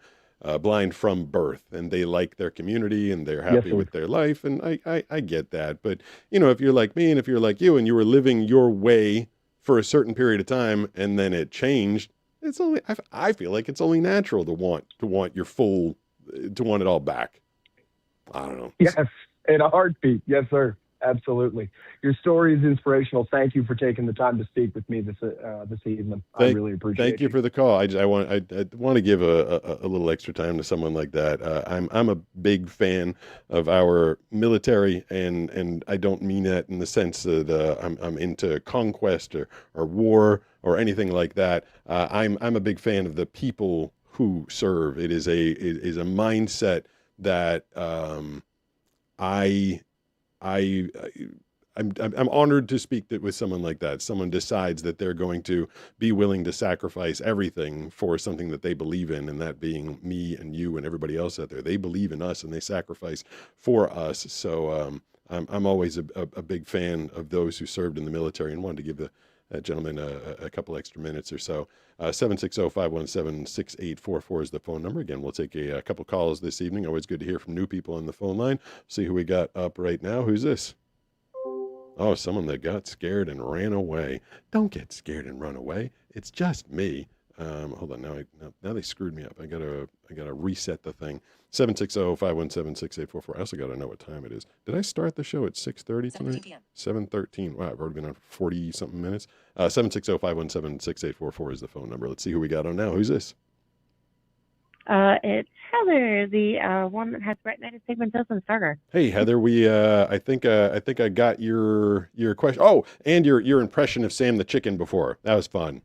blind from birth, and they like their community and they're happy with their life. And I get that. But, if you're like me and if you're like you and you were living your way for a certain period of time and then it changed, it's only, I feel like it's only natural to want your full, to want it all back. I don't know. Yes, in a heartbeat. Yes, sir. Absolutely. Your story is inspirational. Thank you for taking the time to speak with me this evening. I really appreciate it. Thank you for the call. I want to give a little extra time to someone like that. I'm a big fan of our military, and I don't mean that in the sense that I'm into conquest or war or anything like that. I'm a big fan of the people who serve. It is a mindset that I'm honored to speak with someone like that. Someone decides that they're going to be willing to sacrifice everything for something that they believe in, and that being me and you and everybody else out there. They believe in us and they sacrifice for us. So I'm always a big fan of those who served in the military, and wanted to give that gentleman a couple extra minutes or so. 760-517-6844 is the phone number. Again, we'll take a couple calls this evening. Always good to hear from new people on the phone line. See who we got up right now. Who's this? Oh, someone that got scared and ran away. Don't get scared and run away. It's just me. Hold on. Now they screwed me up. I gotta reset the thing. 760-517-6844. I also gotta know what time it is. Did I start the show at 6:30 tonight? 7:13. Wow, I've already been on for 40 something minutes. 760-517-6844 is the phone number. Let's see who we got on now. Who's this? It's Heather, the one that has retinitis pigmentosa starter. Hey Heather, I think I got your question. Oh, and your impression of Sam the chicken before. That was fun.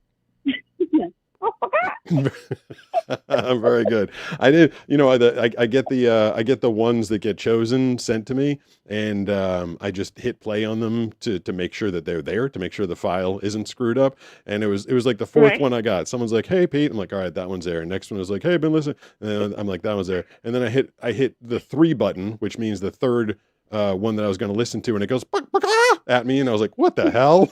Very good. I did. I get the ones that get chosen sent to me, and I just hit play on them to make sure that they're there, to make sure the file isn't screwed up. And it was like the fourth one I got. Someone's like, "Hey Pete," I'm like, "All right, that one's there." And next one was like, "Hey, been listening," and I'm like, "That one's there." And then I hit the 3 button, which means the third one that I was going to listen to, and it goes at me, and I was like, "What the hell?"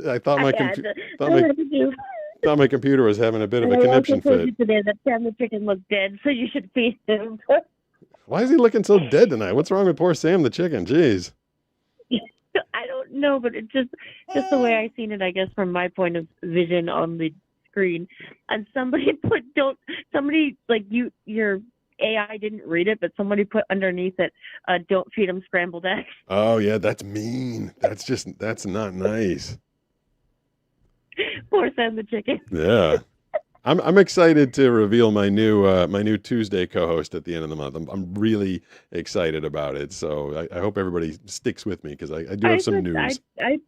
I thought Thought my computer was having a bit of And a I also conniption told fit. you today that Sam the chicken looked dead, so you should feed him. Why is he looking so dead tonight? What's wrong with poor Sam the chicken? Jeez. I don't know, but it's just the way I seen it, I guess, from my point of vision on the screen. And somebody your AI didn't read it, but somebody put underneath it, "Don't feed him scrambled eggs." Oh yeah, that's mean. That's not nice. Poor Sam the chicken. Yeah. I'm excited to reveal my new Tuesday co-host at the end of the month. I'm really excited about it. So I hope everybody sticks with me because I do have some news. I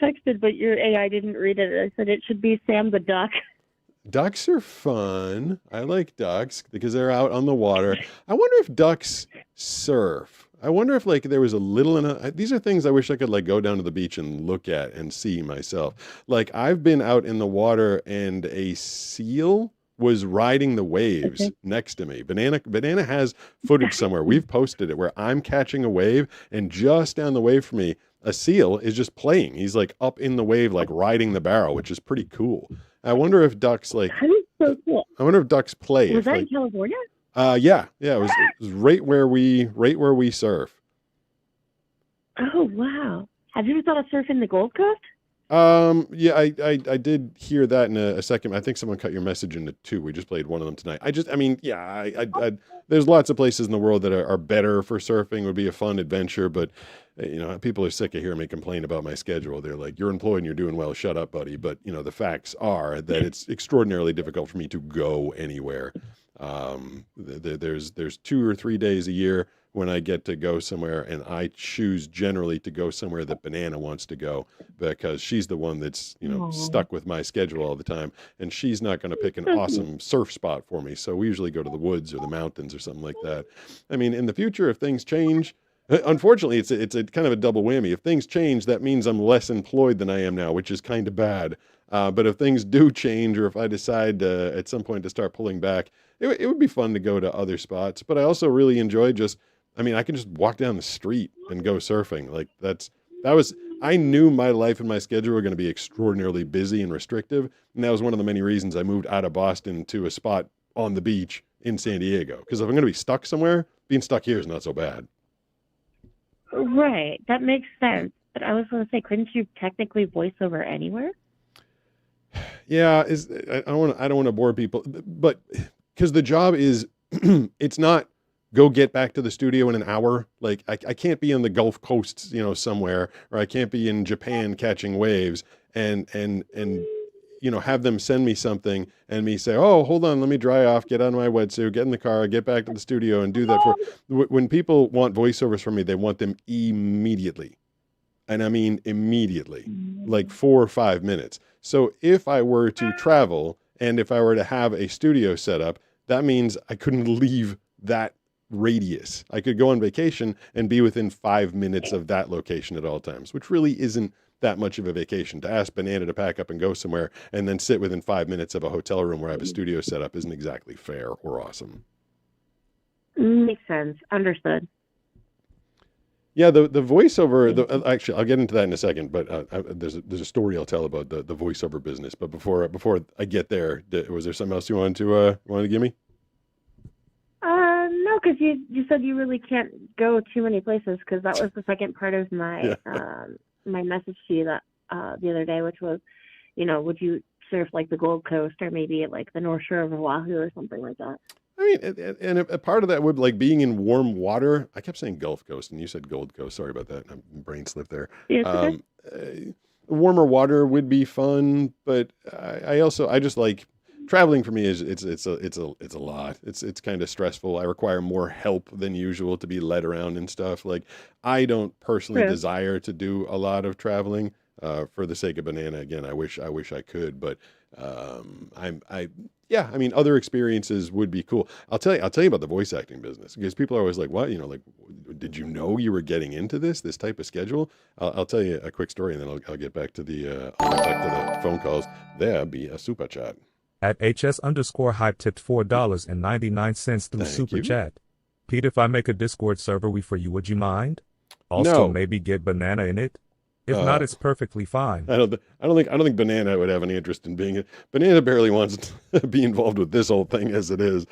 texted, but your AI didn't read it. I said it should be Sam the duck. Ducks are fun. I like ducks because they're out on the water. I wonder if ducks surf. I wonder if like there was a little these are things I wish I could like go down to the beach and look at and see myself. Like I've been out in the water and a seal was riding the waves next to me. Banana has footage somewhere. We've posted it where I'm catching a wave and just down the wave from me, a seal is just playing. He's like up in the wave, like riding the barrel, which is pretty cool. I wonder if ducks like. That is so cool. I wonder if ducks play. Was that in California? Yeah. It was right where we surf. Oh wow! Have you ever thought of surfing the Gold Coast? Yeah, I did hear that in a second. I think someone cut your message into two. We just played one of them tonight. There's lots of places in the world that are better for surfing. It would be a fun adventure, but people are sick of hearing me complain about my schedule. They're like, "You're employed and you're doing well. Shut up, buddy." But the facts are that it's extraordinarily difficult for me to go anywhere. There's 2 or 3 days a year when I get to go somewhere, and I choose generally to go somewhere that Banana wants to go because she's the one that's stuck with my schedule all the time, and she's not going to pick an awesome surf spot for me. So we usually go to the woods or the mountains or something like that. I mean, in the future, if things change, unfortunately, it's a kind of a double whammy. If things change, that means I'm less employed than I am now, which is kind of bad. But if things do change, or if I decide at some point to start pulling back, it would be fun to go to other spots. But I also really enjoy I can just walk down the street and go surfing. Like I knew my life and my schedule were going to be extraordinarily busy and restrictive. And that was one of the many reasons I moved out of Boston to a spot on the beach in San Diego. Because if I'm going to be stuck somewhere, being stuck here is not so bad. Right. That makes sense. But I was going to say, couldn't you technically voice over anywhere? Yeah, I don't want to bore people, but because the job is, it's not go get back to the studio in an hour. Like I can't be on the Gulf Coast, somewhere, or I can't be in Japan catching waves and have them send me something and me say, oh, hold on, let me dry off, get out of my wetsuit, get in the car, get back to the studio and do that. When people want voiceovers from me, they want them immediately. And I mean immediately, like 4 or 5 minutes. So if I were to travel and if I were to have a studio set up, that means I couldn't leave that radius. I could go on vacation and be within 5 minutes of that location at all times, which really isn't that much of a vacation. To ask Banana to pack up and go somewhere and then sit within 5 minutes of a hotel room where I have a studio set up isn't exactly fair or awesome. Makes sense. Understood. Yeah, the voiceover. Actually, I'll get into that in a second. But there's a story I'll tell about the voiceover business. But before I get there, was there something else you wanted to give me? No, because you said you really can't go too many places. Because that was the second part of my my message to you that the other day, which was, would you surf like the Gold Coast or maybe like the North Shore of Oahu or something like that? I mean, and a part of that would like being in warm water. I kept saying Gulf Coast, and you said Gold Coast. Sorry about that. Brain slip there. Yeah, warmer water would be fun, but I just like traveling. For me, it's a lot. It's kind of stressful. I require more help than usual to be led around and stuff. Like I don't personally desire to do a lot of traveling for the sake of Banana. Again, I wish I could, but I mean, other experiences would be cool. I'll tell you about the voice acting business because people are always like, what, like, did you know you were getting into this type of schedule? I'll tell you a quick story and then I'll get back to the phone calls. There be a super chat. At HS_hype tipped $4.99 through super chat. Pete, if I make a Discord server for you, would you mind? Also, maybe get Banana in it? If not, it's perfectly fine. I don't think Banana would have any interest in being it. Banana barely wants to be involved with this whole thing as it is.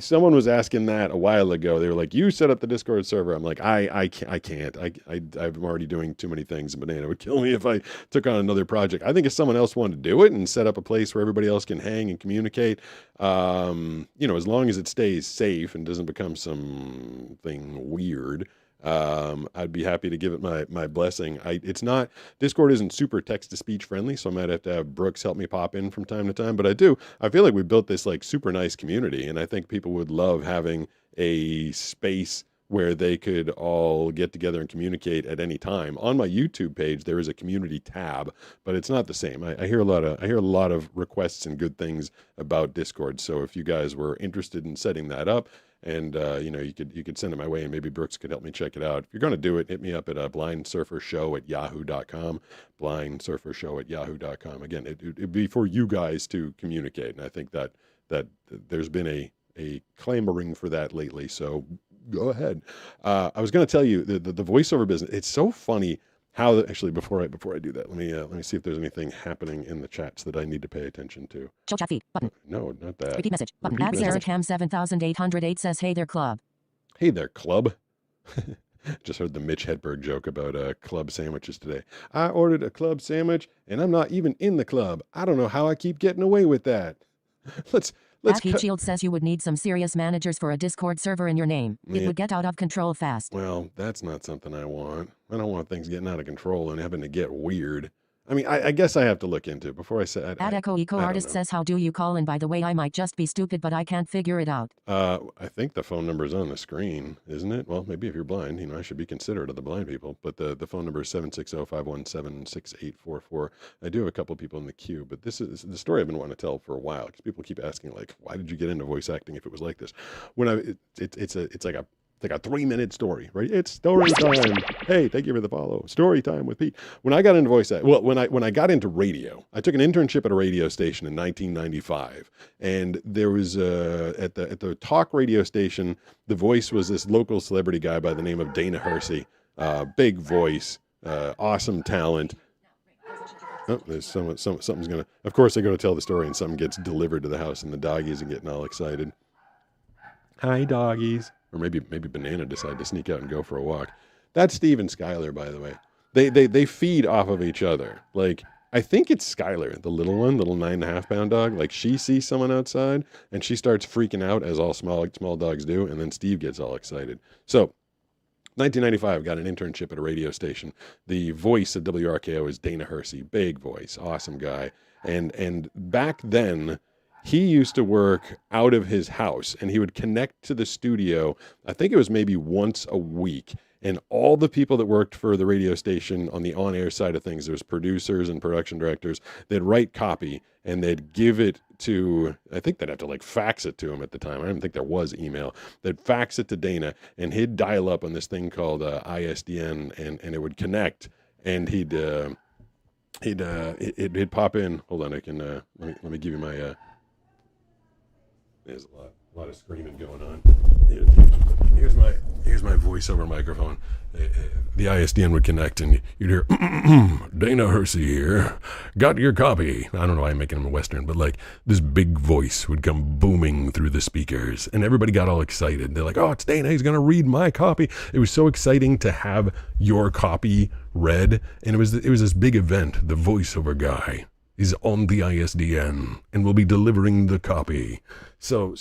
Someone was asking that a while ago. They were like, "You set up the Discord server." I'm like, I can't. I'm already doing too many things. Banana would kill me if I took on another project. I think if someone else wanted to do it and set up a place where everybody else can hang and communicate, as long as it stays safe and doesn't become something weird. I'd be happy to give it my blessing. Discord isn't super text to speech friendly, so I might have to have Brooks help me pop in from time to time, but I feel like we built this like super nice community, and I think people would love having a space where they could all get together and communicate at any time. On my YouTube page, there is a community tab, but it's not the same. I hear a lot of requests and good things about Discord. So if you guys were interested in setting that up, and you could send it my way, and maybe Brooks could help me check it out. If you're going to do it, hit me up at blindsurfershow@yahoo.com. blindsurfershow@yahoo.com. Again, it'd be for you guys to communicate, and I think that there's been a clamoring for that lately. So go ahead. I was going to tell you the voiceover business. It's so funny how actually before I do that, let me see if there's anything happening in the chats that I need to pay attention to. Show chat feed button. No, not that. Repeat message button. At Sarah Cam 7808 says, "Hey there, club." Hey there, club. Just heard the Mitch Hedberg joke about club sandwiches today. I ordered a club sandwich, and I'm not even in the club. I don't know how I keep getting away with that. Let's Heat Shield says you would need some serious managers for a Discord server in your name. It would get out of control fast. Well, that's not something I want. I don't want things getting out of control and having to get weird. I mean, I guess I have to look into it before I say. At Echo Artist says, "How do you call? And by the way, I might just be stupid, but I can't figure it out." I think the phone number is on the screen, isn't it? Well, maybe if you're blind, I should be considerate of the blind people. But the phone number is 760-517-6844. I do have a couple of people in the queue, but this is the story I've been wanting to tell for a while, because people keep asking, like, why did you get into voice acting if it was like this? It's like a 3-minute story, right? It's story time. Hey, thank you for the follow. Story time with Pete. When I got into voice act, when I got into radio, I took an internship at a radio station in 1995, and there was at the talk radio station, the voice was this local celebrity guy by the name of Dana Hersey. Big voice, awesome talent. Oh, there's something's gonna. Of course, I go to tell the story, and something gets delivered to the house, and the doggies are getting all excited. Hi, doggies. Or maybe Banana decided to sneak out and go for a walk. That's Steve and Skylar, by the way. They feed off of each other. Like, I think it's Skylar, the little one, little 9.5-pound dog. Like, she sees someone outside and she starts freaking out, as all small dogs do, and then Steve gets all excited. So 1995, got an internship at a radio station. The voice of WRKO is Dana Hersey. Big voice, awesome guy. And back then, he used to work out of his house, and he would connect to the studio, I think it was maybe once a week. And all the people that worked for the radio station on the on-air side of things, there was producers and production directors, they'd write copy, and they'd give it to, I think they'd have to like fax it to him at the time. I don't think there was email. They'd fax it to Dana, and he'd dial up on this thing called ISDN, and it would connect, and he'd pop in. Hold on, I can, let me give you my, there's a lot of screaming going on. Here's my voiceover microphone. The ISDN would connect, and you'd hear, Dana Hersey here. Got your copy. I don't know why I'm making him a Western, but like this big voice would come booming through the speakers, and everybody got all excited. They're like, oh, it's Dana. He's going to read my copy. It was so exciting to have your copy read, and it was this big event. The voiceover guy is on the ISDN and will be delivering the copy. So,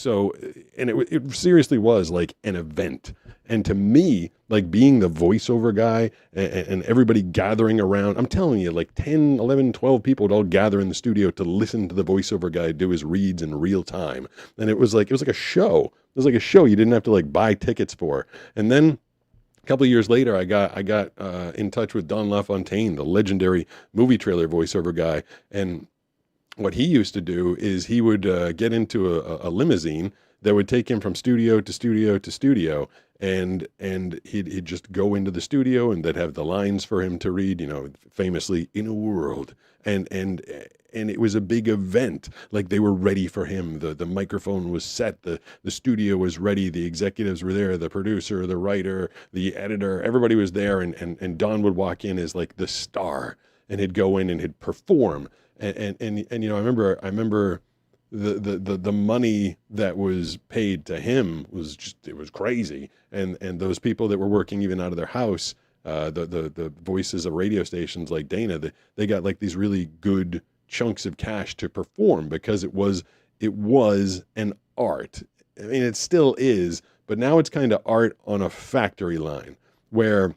and it seriously was like an event. And to me, like being the voiceover guy and everybody gathering around, I'm telling you, like 10, 11, 12 people would all gather in the studio to listen to the voiceover guy do his reads in real time. And it was like a show. It was like a show you didn't have to like buy tickets for. And then a couple of years later, I got in touch with Don LaFontaine, the legendary movie trailer voiceover guy. And what he used to do is he would get into a limousine that would take him from studio to studio to studio, and he'd just go into the studio, and they'd have the lines for him to read, famously, in a world, and it was a big event. Like, they were ready for him. The microphone was set, the studio was ready, the executives were there, the producer, the writer, the editor, everybody was there, and Don would walk in as like the star, and he'd go in and he'd perform. And I remember the money that was paid to him was it was crazy. And those people that were working even out of their house, the voices of radio stations like Dana, they got like these really good chunks of cash to perform, because it was an art. I mean, it still is, but now it's kind of art on a factory line, where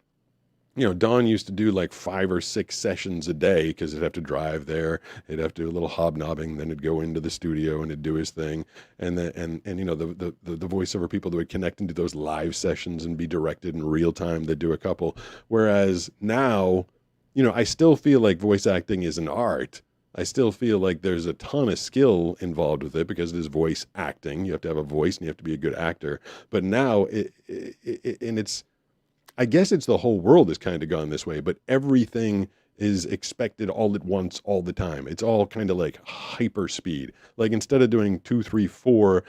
Don used to do like 5 or 6 sessions a day, because he'd have to drive there, he'd have to do a little hobnobbing, then he'd go into the studio and he'd do his thing, and the voiceover people that would connect into those live sessions and be directed in real time, they'd do a couple. Whereas now, I still feel like voice acting is an art. I still feel like there's a ton of skill involved with it, because it is voice acting. You have to have a voice and you have to be a good actor. But now I guess it's the whole world has kind of gone this way, but everything is expected all at once, all the time. It's all kind of like hyper speed. Like, instead of doing 2, 3, 4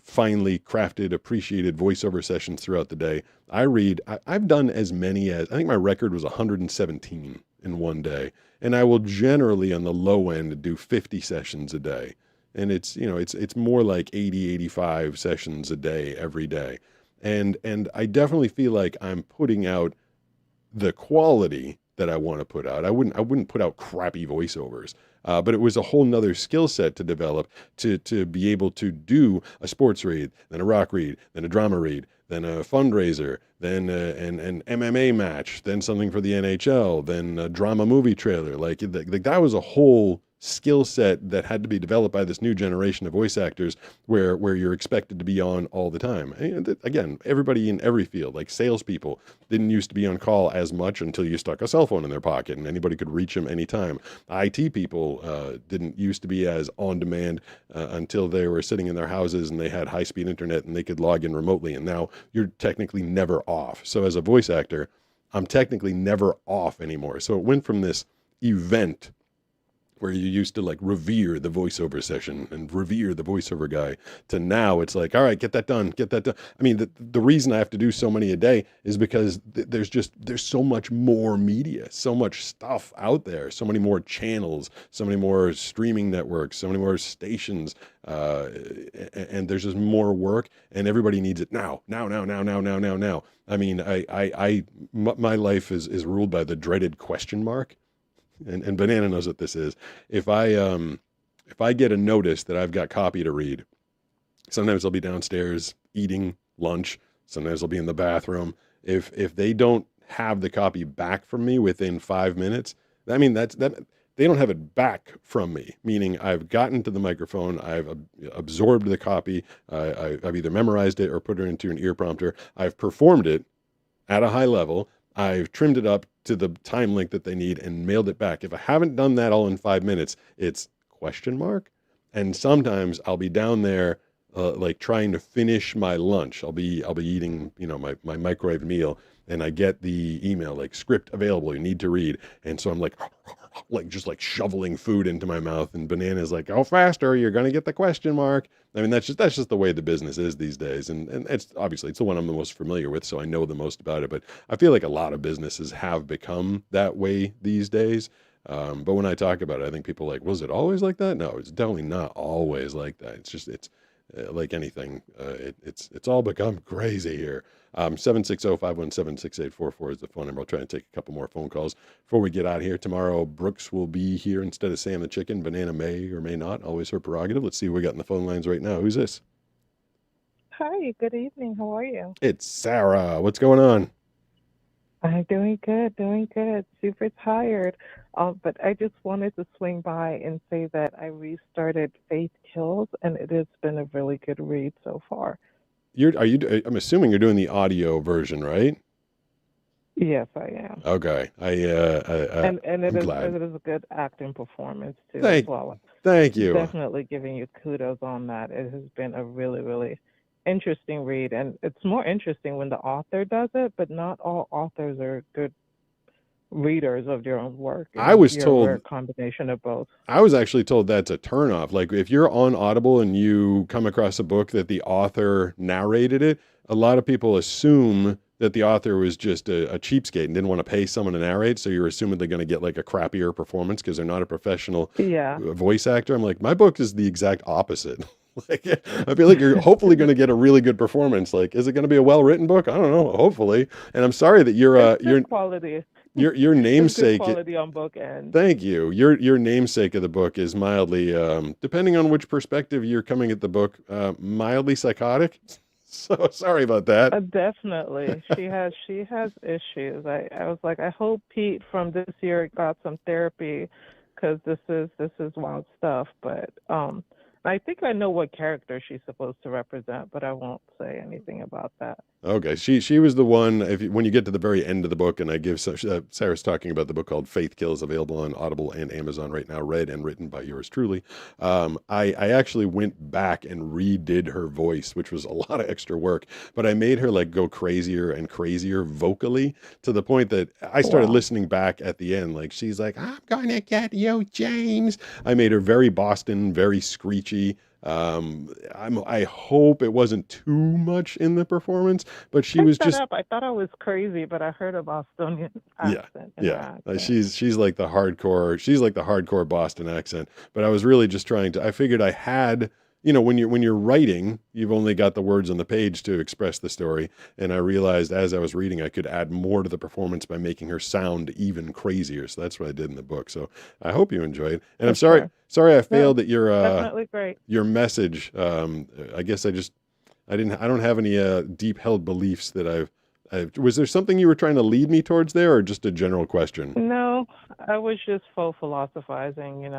finely crafted, appreciated voiceover sessions throughout the day, I've done as many as, I think my record was 117 in one day. And I will generally, on the low end, do 50 sessions a day. And it's more like 80, 85 sessions a day every day. And I definitely feel like I'm putting out the quality that I want to put out. I wouldn't put out crappy voiceovers. But it was a whole nother skill set to develop to be able to do a sports read, then a rock read, then a drama read, then a fundraiser, then an MMA match, then something for the NHL, then a drama movie trailer. Like that was a whole skill set that had to be developed by this new generation of voice actors, where you're expected to be on all the time. And again, everybody in every field, like salespeople, didn't used to be on call as much until you stuck a cell phone in their pocket and anybody could reach them anytime. IT people didn't used to be as on demand until they were sitting in their houses and they had high-speed internet and they could log in remotely. And now you're technically never off. So as a voice actor, I'm technically never off anymore. So it went from this event where you used to like revere the voiceover session and revere the voiceover guy, to now it's like, all right, get that done. I mean, the reason I have to do so many a day is because there's so much more media, so much stuff out there, so many more channels, so many more streaming networks, so many more stations, and there's just more work, and everybody needs it now. I mean, my life is ruled by the dreaded question mark. And Banana knows what this is. If I get a notice that I've got copy to read, sometimes I'll be downstairs eating lunch. Sometimes I'll be in the bathroom. If they don't have the copy back from me within 5 minutes, I mean that they don't have it back from me. Meaning I've gotten to the microphone, I've absorbed the copy, I've either memorized it or put it into an ear prompter. I've performed it at a high level. I've trimmed it up to the time length that they need and mailed it back. If I haven't done that all in 5 minutes, it's question mark. And sometimes I'll be down there like trying to finish my lunch. I'll be eating, my microwave meal, and I get the email like script available, you need to read. And so I'm like just like shoveling food into my mouth, and Banana's like, "Go faster, you're going to get the question mark." I mean, that's just the way the business is these days. And it's obviously it's the one I'm the most familiar with, so I know the most about it, but I feel like a lot of businesses have become that way these days. But when I talk about it, I think people are like, was it always like that? No, it's definitely not always like that. It's like anything. It's all become crazy here. 760-517-6844 is the phone number. I'll try and take a couple more phone calls before we get out of here. Tomorrow, Brooks will be here instead of Sam the Chicken. Banana may or may not. Always her prerogative. Let's see who we got in the phone lines right now. Who's this? Hi, good evening. How are you? It's Sarah. What's going on? I'm doing good. Super tired. But I just wanted to swing by and say that I restarted Faith Kills, and it has been a really good read so far. I'm assuming you're doing the audio version, right? Yes, I am. Okay. And I'm glad. it is a good acting performance too as Thank, well. thank you. Definitely giving you kudos on that. It has been a really, really interesting read, and it's more interesting when the author does it, but not all authors are good readers of their own work, I and was you're a rare told combination of both. I was actually told that's a turnoff. Like if you're on Audible and you come across a book that the author narrated it, a lot of people assume that the author was just a cheapskate and didn't want to pay someone to narrate. So you're assuming they're going to get like a crappier performance because they're not a professional Yeah. voice actor. I'm like, my book is the exact opposite. Like, I feel like you're hopefully going to get a really good performance. Like, is it going to be a well-written book? I don't know. Hopefully. And I'm sorry that It's good quality. your It's good namesake. quality on book end. Thank you. Your namesake of the book is mildly, depending on which perspective you're coming at the book, mildly psychotic. So sorry about that. Definitely. She has issues. I was like, I hope Pete from this year got some therapy because this is wild stuff. But I think I know what character she's supposed to represent, but I won't say anything about that. Okay, she was the one. When you get to the very end of the book, and I give Sarah's talking about the book called Faith Kills, available on Audible and Amazon right now, read and written by yours truly. I actually went back and redid her voice, which was a lot of extra work, but I made her like go crazier and crazier vocally to the point that I started listening back at the end. Like she's like, "I'm gonna get you, James." I made her very Boston, very screechy. I hope it wasn't too much in the performance, but she was Pick that just up. I thought I was crazy, but I heard a Bostonian yeah, accent in her yeah. accent. She's like the hardcore. She's like the hardcore Boston accent. But I was really just trying to. I figured I had. When you're writing, you've only got the words on the page to express the story. And I realized as I was reading, I could add more to the performance by making her sound even crazier. So that's what I did in the book. So I hope you enjoyed. And I'm Sure. sorry I failed at Definitely great. your message. I guess I don't have any deep held beliefs that was there something you were trying to lead me towards there, or just a general question? No, I was just full philosophizing,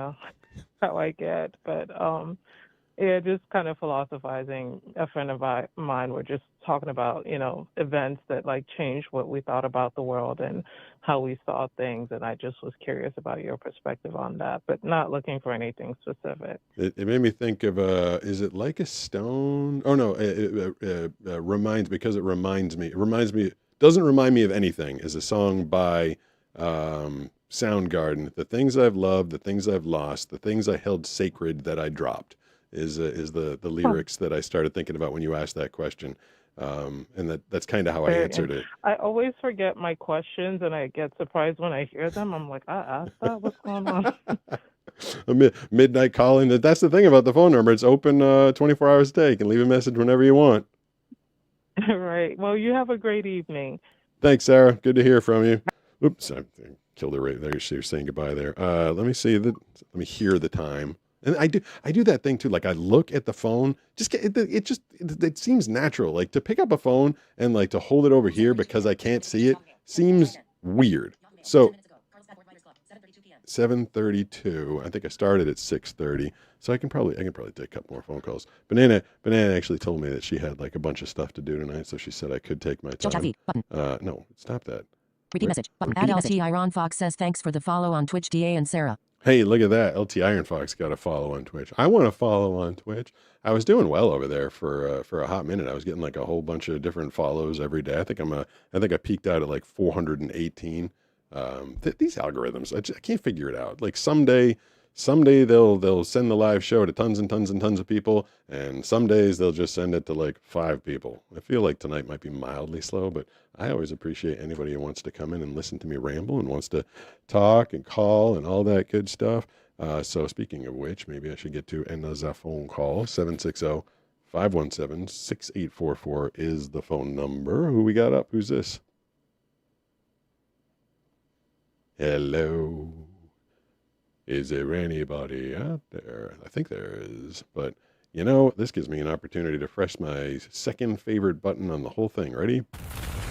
how I get. But yeah, just kind of philosophizing. A friend of mine were just talking about, events that like changed what we thought about the world and how we saw things. And I just was curious about your perspective on that, but not looking for anything specific. It made me think of is it like a stone? Oh no, it reminds me. Doesn't remind me of anything. Is a song by Soundgarden. The things I've loved, the things I've lost, the things I held sacred that I dropped. Is the lyrics that I started thinking about when you asked that question, and that's kind of how I answered it. I always forget my questions, and I get surprised when I hear them. I'm like, I asked that. What's going on? Midnight calling. That's the thing about the phone number. It's open 24 hours a day. You can leave a message whenever you want. Right. Well, you have a great evening. Thanks, Sarah. Good to hear from you. Oops, I killed her right there. She was saying goodbye there. Let me hear the time. And I do that thing too. Like I look at the phone, it seems natural. Like to pick up a phone and like to hold it over here because I can't see it seems weird. So 7:32. I think I started at 6:30. So I can probably take a couple more phone calls. Banana actually told me that she had like a bunch of stuff to do tonight, so she said I could take my time. No, stop that. Repeat message. Button. Add LT Iron Fox says thanks for the follow on Twitch, DA and Sarah. Hey, look at that. LT Iron Fox got a follow on Twitch. I want to follow on Twitch. I was doing well over there for a hot minute. I was getting like a whole bunch of different follows every day. I think I peaked out at like 418. These algorithms, I can't figure it out. Like someday they'll send the live show to tons and tons and tons of people, and some days they'll just send it to like 5 people. I feel like tonight might be mildly slow, but I always appreciate anybody who wants to come in and listen to me ramble and wants to talk and call and all that good stuff. So speaking of which, maybe I should get to another phone call. 760-517-6844 is the phone number. Who we got up? Who's this? Hello. Is there anybody out there? I think there is, but this gives me an opportunity to press my second favorite button on the whole thing. Ready?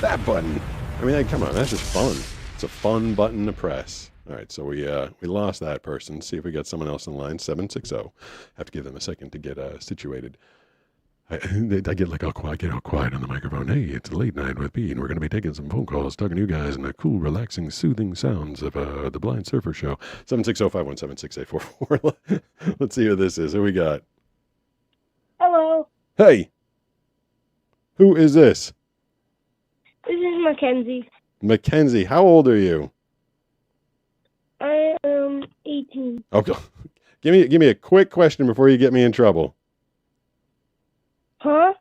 That button. I mean, come on, that's just fun. It's a fun button to press. All right, so we lost that person. See if we got someone else in line. 760. Have to give them a second to get situated. I get like all quiet, get all quiet on the microphone. Hey, it's late night with Pete, and we're going to be taking some phone calls, talking to you guys, and the cool, relaxing, soothing sounds of the Blind Surfer Show. 760-517-6844. Let's see who this is. Who we got? Hello, Hey, who is this? this is Mackenzie. Mackenzie, how old are you? I am 18. Okay, give me a quick question before you get me in trouble. Huh?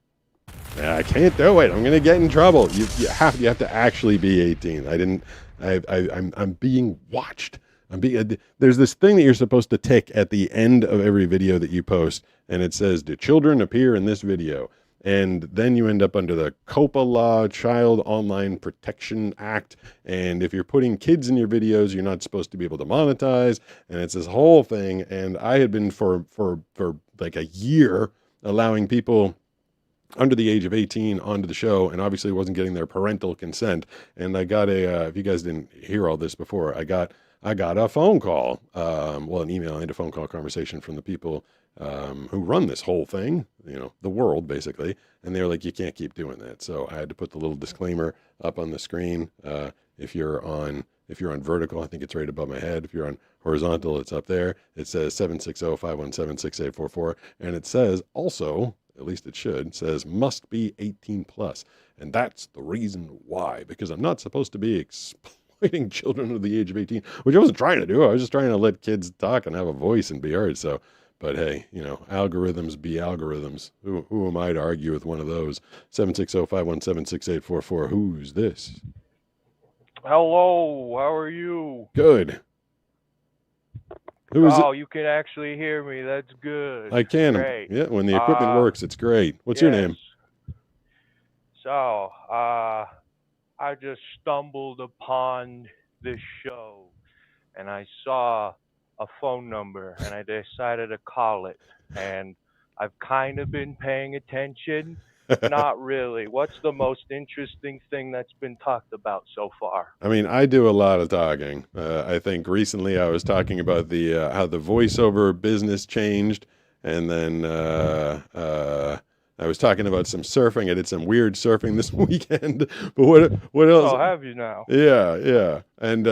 I can't do it. I'm gonna get in trouble. You have to actually be 18. I'm being watched. There's this thing that you're supposed to tick at the end of every video that you post, and it says, "Do children appear in this video?" And then you end up under the COPA law, Child Online Protection Act. And if you're putting kids in your videos, you're not supposed to be able to monetize. And it's this whole thing. And I had been for like a year allowing people under the age of 18 onto the show, and obviously wasn't getting their parental consent. And I got if you guys didn't hear all this before, I got a phone call, an email and a phone call conversation from the people who run this whole thing, the world basically. And they were like, you can't keep doing that. So I had to put the little disclaimer up on the screen. If you're on vertical, I think it's right above my head. If you're on horizontal, it's up there. It says 760-517-6844. And it says also, at least it should, says must be 18 plus. And that's the reason why, because I'm not supposed to be exploiting children under the age of 18, which I wasn't trying to do. I was just trying to let kids talk and have a voice and be heard. So, but hey, algorithms be algorithms. Who am I to argue with one of those? 760-517-6844. Who's this? Hello, how are you? Good. Who is it? You can actually hear me. That's good. I can. Great. Yeah, when the equipment works, it's great. What's your name? So, I just stumbled upon this show, and I saw a phone number, and I decided to call it. And I've kind of been paying attention. Not really. What's the most interesting thing that's been talked about so far? I mean, I do a lot of talking. I think recently I was talking about how the voiceover business changed, and then I was talking about some surfing. I did some weird surfing this weekend. But what else? Oh, have you now? Yeah. And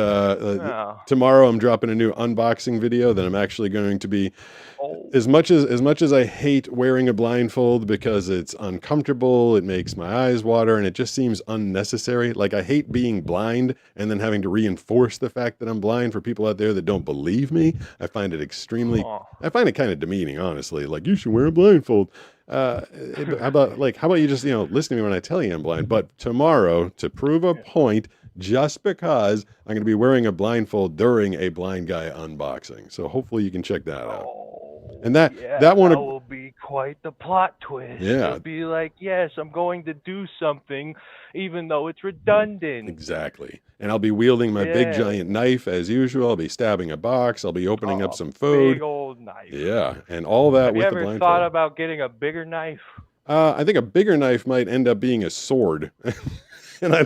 tomorrow I'm dropping a new unboxing video that I'm actually going to be. As much as I hate wearing a blindfold because it's uncomfortable, it makes my eyes water, and it just seems unnecessary. Like, I hate being blind and then having to reinforce the fact that I'm blind for people out there that don't believe me. I find it I find it kind of demeaning, honestly. Like, you should wear a blindfold. How about you just, listen to me when I tell you I'm blind. But tomorrow, to prove a point, just because I'm going to be wearing a blindfold during a blind guy unboxing. So hopefully you can check that out. And that will be quite the plot twist. Yeah. It'll be like, yes, I'm going to do something, even though it's redundant. Exactly. And I'll be wielding my big giant knife as usual. I'll be stabbing a box. I'll be opening up some food. Big old knife. Yeah, and all that with the blindfold. Have you ever thought about getting a bigger knife? I think a bigger knife might end up being a sword. And I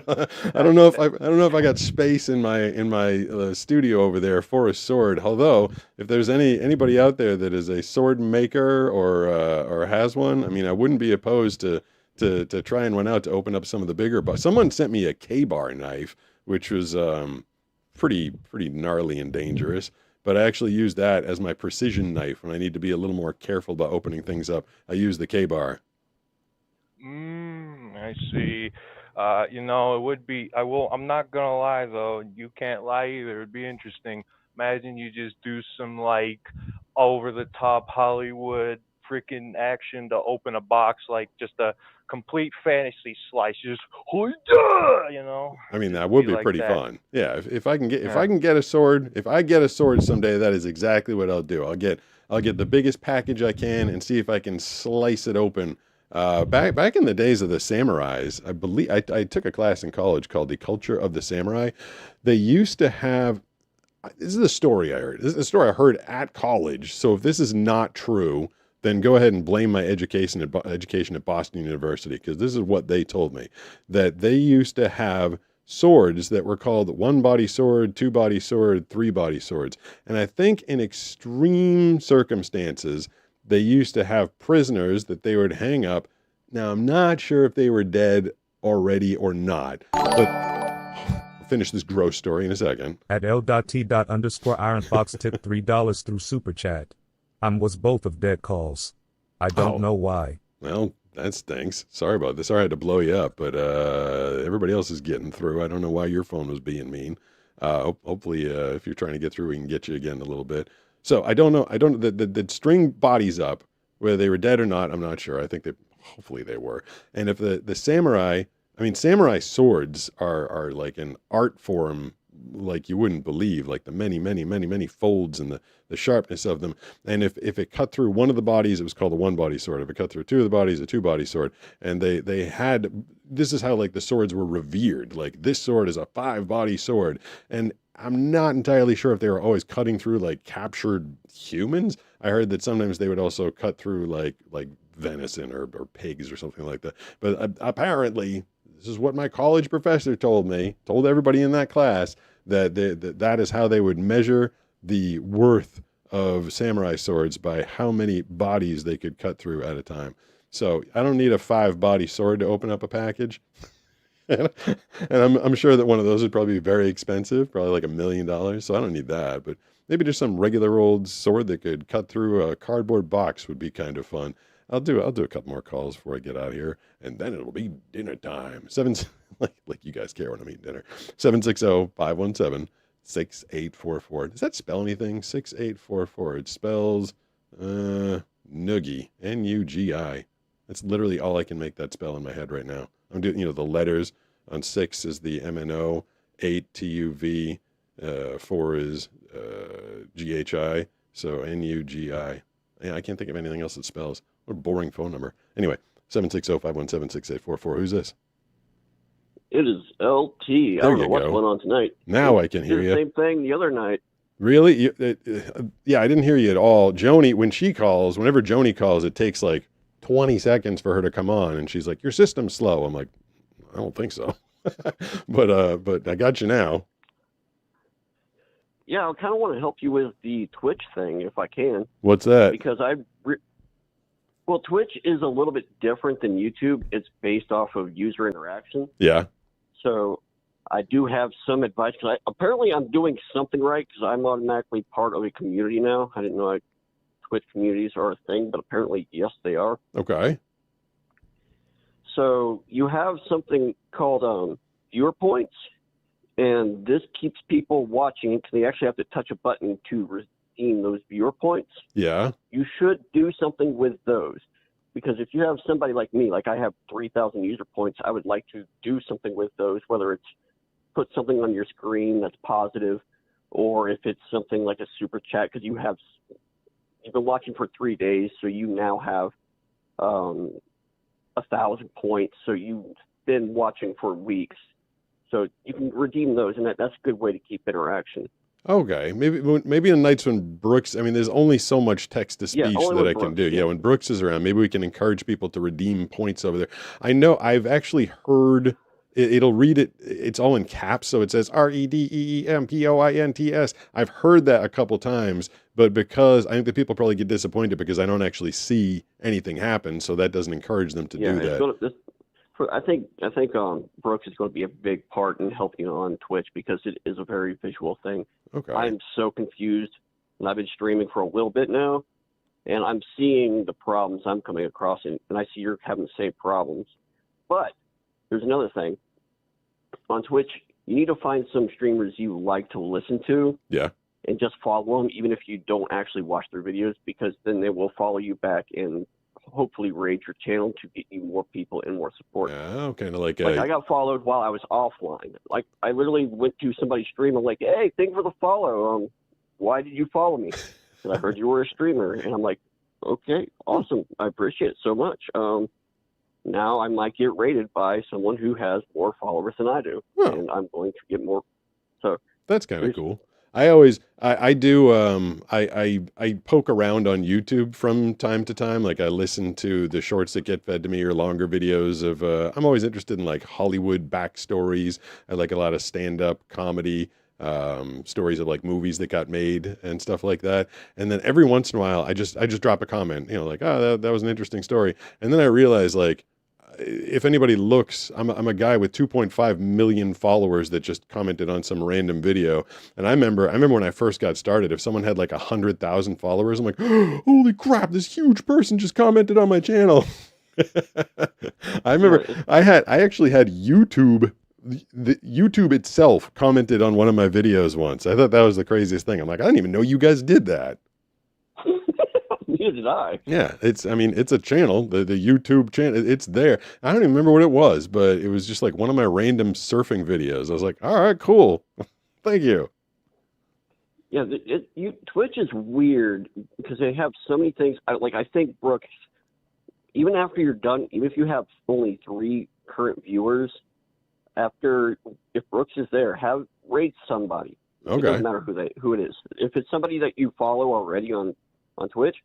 don't know if I got space in my studio over there for a sword. Although, if there's anybody out there that is a sword maker or has one, I mean, I wouldn't be opposed to trying one out to open up some of the bigger. But someone sent me a K-bar knife, which was pretty gnarly and dangerous. But I actually use that as my precision knife when I need to be a little more careful about opening things up. I use the K-bar. I see. It would be. I'm not gonna lie though. You can't lie either. It'd be interesting. Imagine you just do some over the top Hollywood freaking action to open a box, like just a complete fantasy slice. Just I mean, that would be pretty fun. Yeah, if I can get a sword, if I get a sword someday, that is exactly what I'll do. I'll get the biggest package I can and see if I can slice it open. Back in the days of the samurais, I believe I took a class in college called The Culture of the Samurai. They used to have. This is a story I heard. This is a story I heard at college. So if this is not true, then go ahead and blame my education at Boston University, because this is what they told me, that they used to have swords that were called one-body sword, two-body sword, three-body swords. And I think in extreme circumstances, they used to have prisoners that they would hang up Now, I'm not sure if they were dead already or not, but I'll finish this gross story in a second. At L.T._Iron Fox tipped $3 through Super Chat. Was both of dead calls. I don't know why. Well, that stinks. Sorry about this. Sorry I had to blow you up, but everybody else is getting through. I don't know why your phone was being mean. Hopefully, if you're trying to get through, we can get you again in a little bit. So I don't know. The string bodies up, whether they were dead or not, I'm not sure. I think hopefully they were. And if the samurai, samurai swords are like an art form like you wouldn't believe, like the many folds and the sharpness of them. And if it cut through one of the bodies, it was called a one-body sword. If it cut through two of the bodies, a two-body sword. And they had, this is how like the swords were revered. Like this sword is a 5-body sword. And I'm not entirely sure if they were always cutting through like captured humans. I heard that sometimes they would also cut through like venison or pigs or something like that. But apparently, this is what my college professor told everybody in that class, that is how they would measure the worth of samurai swords, by how many bodies they could cut through at a time. So I don't need a 5-body sword to open up a package. And I'm sure that one of those would probably be very expensive, probably like $1 million. So I don't need that, but maybe just some regular old sword that could cut through a cardboard box would be kind of fun. I'll do a couple more calls before I get out of here, and then it'll be dinner time. Like you guys care when I'm eating dinner. 760-517-6844. Does that spell anything? 6844. It spells Noogie. Nugi. That's literally all I can make that spell in my head right now. I'm doing, the letters. On 6 is the MNO, 8 TUV, 4 is GHI, so NUGI. Yeah, I can't think of anything else that spells. What a boring phone number. Anyway, 760-517-6844. Who's this? It is LT. I don't know what's going on tonight. Now I can hear you. Same thing the other night. Really? Yeah, I didn't hear you at all. Joni, whenever Joni calls, it takes like 20 seconds for her to come on, and she's like, "Your system's slow." I'm like, "I don't think so." but I got you now. Yeah, I kind of want to help you with the Twitch thing if I can. What's that? Because well, Twitch is a little bit different than YouTube. It's based off of user interaction. Yeah. So I do have some advice, because apparently I'm doing something right, because I'm automatically part of a community now. I didn't know Twitch communities are a thing, but apparently, yes, they are. Okay. So you have something called viewer points, and this keeps people watching, because they actually have to touch a button to redeem those viewer points. Yeah. You should do something with those, because if you have somebody like me, like I have 3,000 user points, I would like to do something with those, whether it's put something on your screen that's positive, or if it's something like a super chat, because you've been watching for 3 days, so you now have 1,000 points. So you've been watching for weeks, so you can redeem those, and that's a good way to keep interaction. Okay, maybe on nights when Brooks, there's only so much text to speech that I can do. Yeah, when Brooks is around, maybe we can encourage people to redeem points over there. I know I've actually heard it'll read it. It's all in caps, so it says REDEEMPOINTS. I've heard that a couple times, but because I think the people probably get disappointed because I don't actually see anything happen, so that doesn't encourage them to do that. I think Brooks is going to be a big part in helping you on Twitch, because it is a very visual thing. Okay. I'm so confused, and I've been streaming for a little bit now, and I'm seeing the problems I'm coming across, and I see you're having the same problems. But there's another thing. On Twitch, you need to find some streamers you like to listen to. Yeah. And just follow them, even if you don't actually watch their videos, because then they will follow you back and hopefully raid your channel to get you more people and more support. Yeah, kind of like I got followed while I was offline. Like, I literally went to somebody's stream and like, "Hey, thank you for the follow. Why did you follow me?" Because I heard you were a streamer, and I'm like, "Okay, awesome. I appreciate it so much." Now I might get rated by someone who has more followers than I do, and I'm going to get more. So that's kind of cool. I poke around on YouTube from time to time. Like, I listen to the shorts that get fed to me, or longer videos of, I'm always interested in like Hollywood backstories. I like a lot of stand-up comedy, stories of like movies that got made and stuff like that. And then every once in a while, I just drop a comment, like, "Oh, that was an interesting story." And then I realize, like, if anybody looks, I'm a guy with 2.5 million followers that just commented on some random video. And I remember when I first got started, if someone had like 100,000 followers, I'm like, holy crap, this huge person just commented on my channel. I remember I actually had YouTube, the YouTube itself commented on one of my videos once. I thought that was the craziest thing. I'm like, I didn't even know you guys did that. Neither did I. Yeah, it's a channel, the YouTube channel. It's there. I don't even remember what it was, but it was just like one of my random surfing videos. I was like, all right, cool. Thank you. Yeah, Twitch is weird because they have so many things. I think, Brooks, even after you're done, even if you have only 3 current viewers, if Brooks is there, rate somebody. Okay. It doesn't matter who it is. If it's somebody that you follow already on Twitch,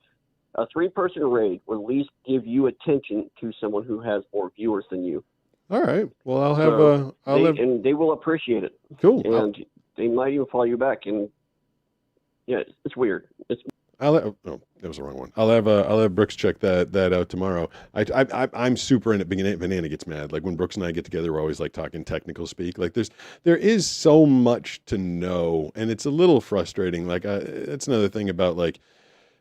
a 3-person raid will at least give you attention to someone who has more viewers than you. All right. Well, I'll have and they will appreciate it. Cool. And they might even follow you back. And yeah, it's weird. that was the wrong one. I'll have Brooks check that out tomorrow. I'm super into Banana gets mad. Like when Brooks and I get together, we're always like talking technical speak. Like there is so much to know, and it's a little frustrating. Like that's another thing about like,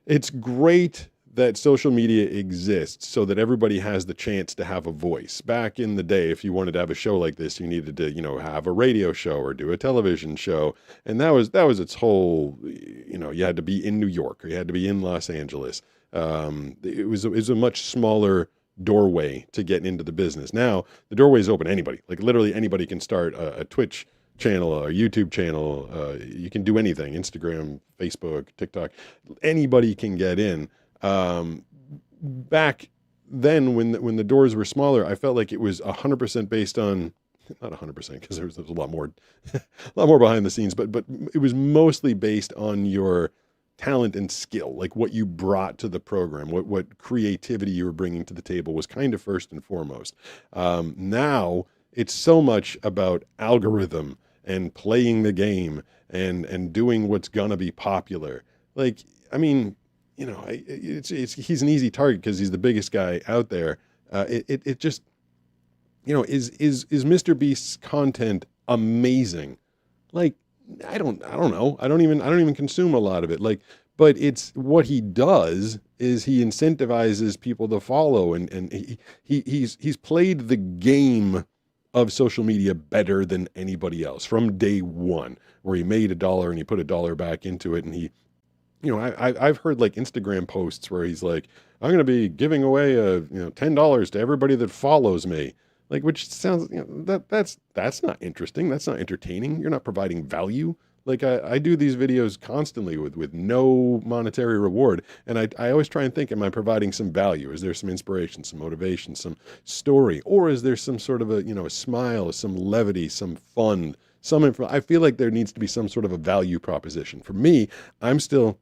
it's great that social media exists so that everybody has the chance to have a voice. Back in the day, if you wanted to have a show like this, you needed to, have a radio show or do a television show. And that was its whole, you had to be in New York or you had to be in Los Angeles. It was a much smaller doorway to get into the business. Now the doorway is open to anybody. Like literally anybody can start a Twitch channel or YouTube channel. You can do anything, Instagram, Facebook, TikTok, anybody can get in. Back then when the doors were smaller, I felt like it was 100% based on, not 100% because there was a lot more, a lot more behind the scenes, but it was mostly based on your talent and skill, like what you brought to the program, what creativity you were bringing to the table was kind of first and foremost. Now it's so much about algorithm and playing the game and doing what's gonna be popular. Like, I mean, he's an easy target because he's the biggest guy out there. It just, is Mr. Beast's content amazing? Like, I don't know. I don't even consume a lot of it. Like, but it's what he does is he incentivizes people to follow, and he's played the game of social media better than anybody else from day one, where he made $1 and he put $1 back into it, and he. I've heard like Instagram posts where he's like, I'm going to be giving away $10 to everybody that follows me. Like, which sounds, that's not interesting. That's not entertaining. You're not providing value. Like I do these videos constantly with no monetary reward. And I always try and think, am I providing some value? Is there some inspiration, some motivation, some story? Or is there some sort of a smile, some levity, some fun, I feel like there needs to be some sort of a value proposition. For me, I'm still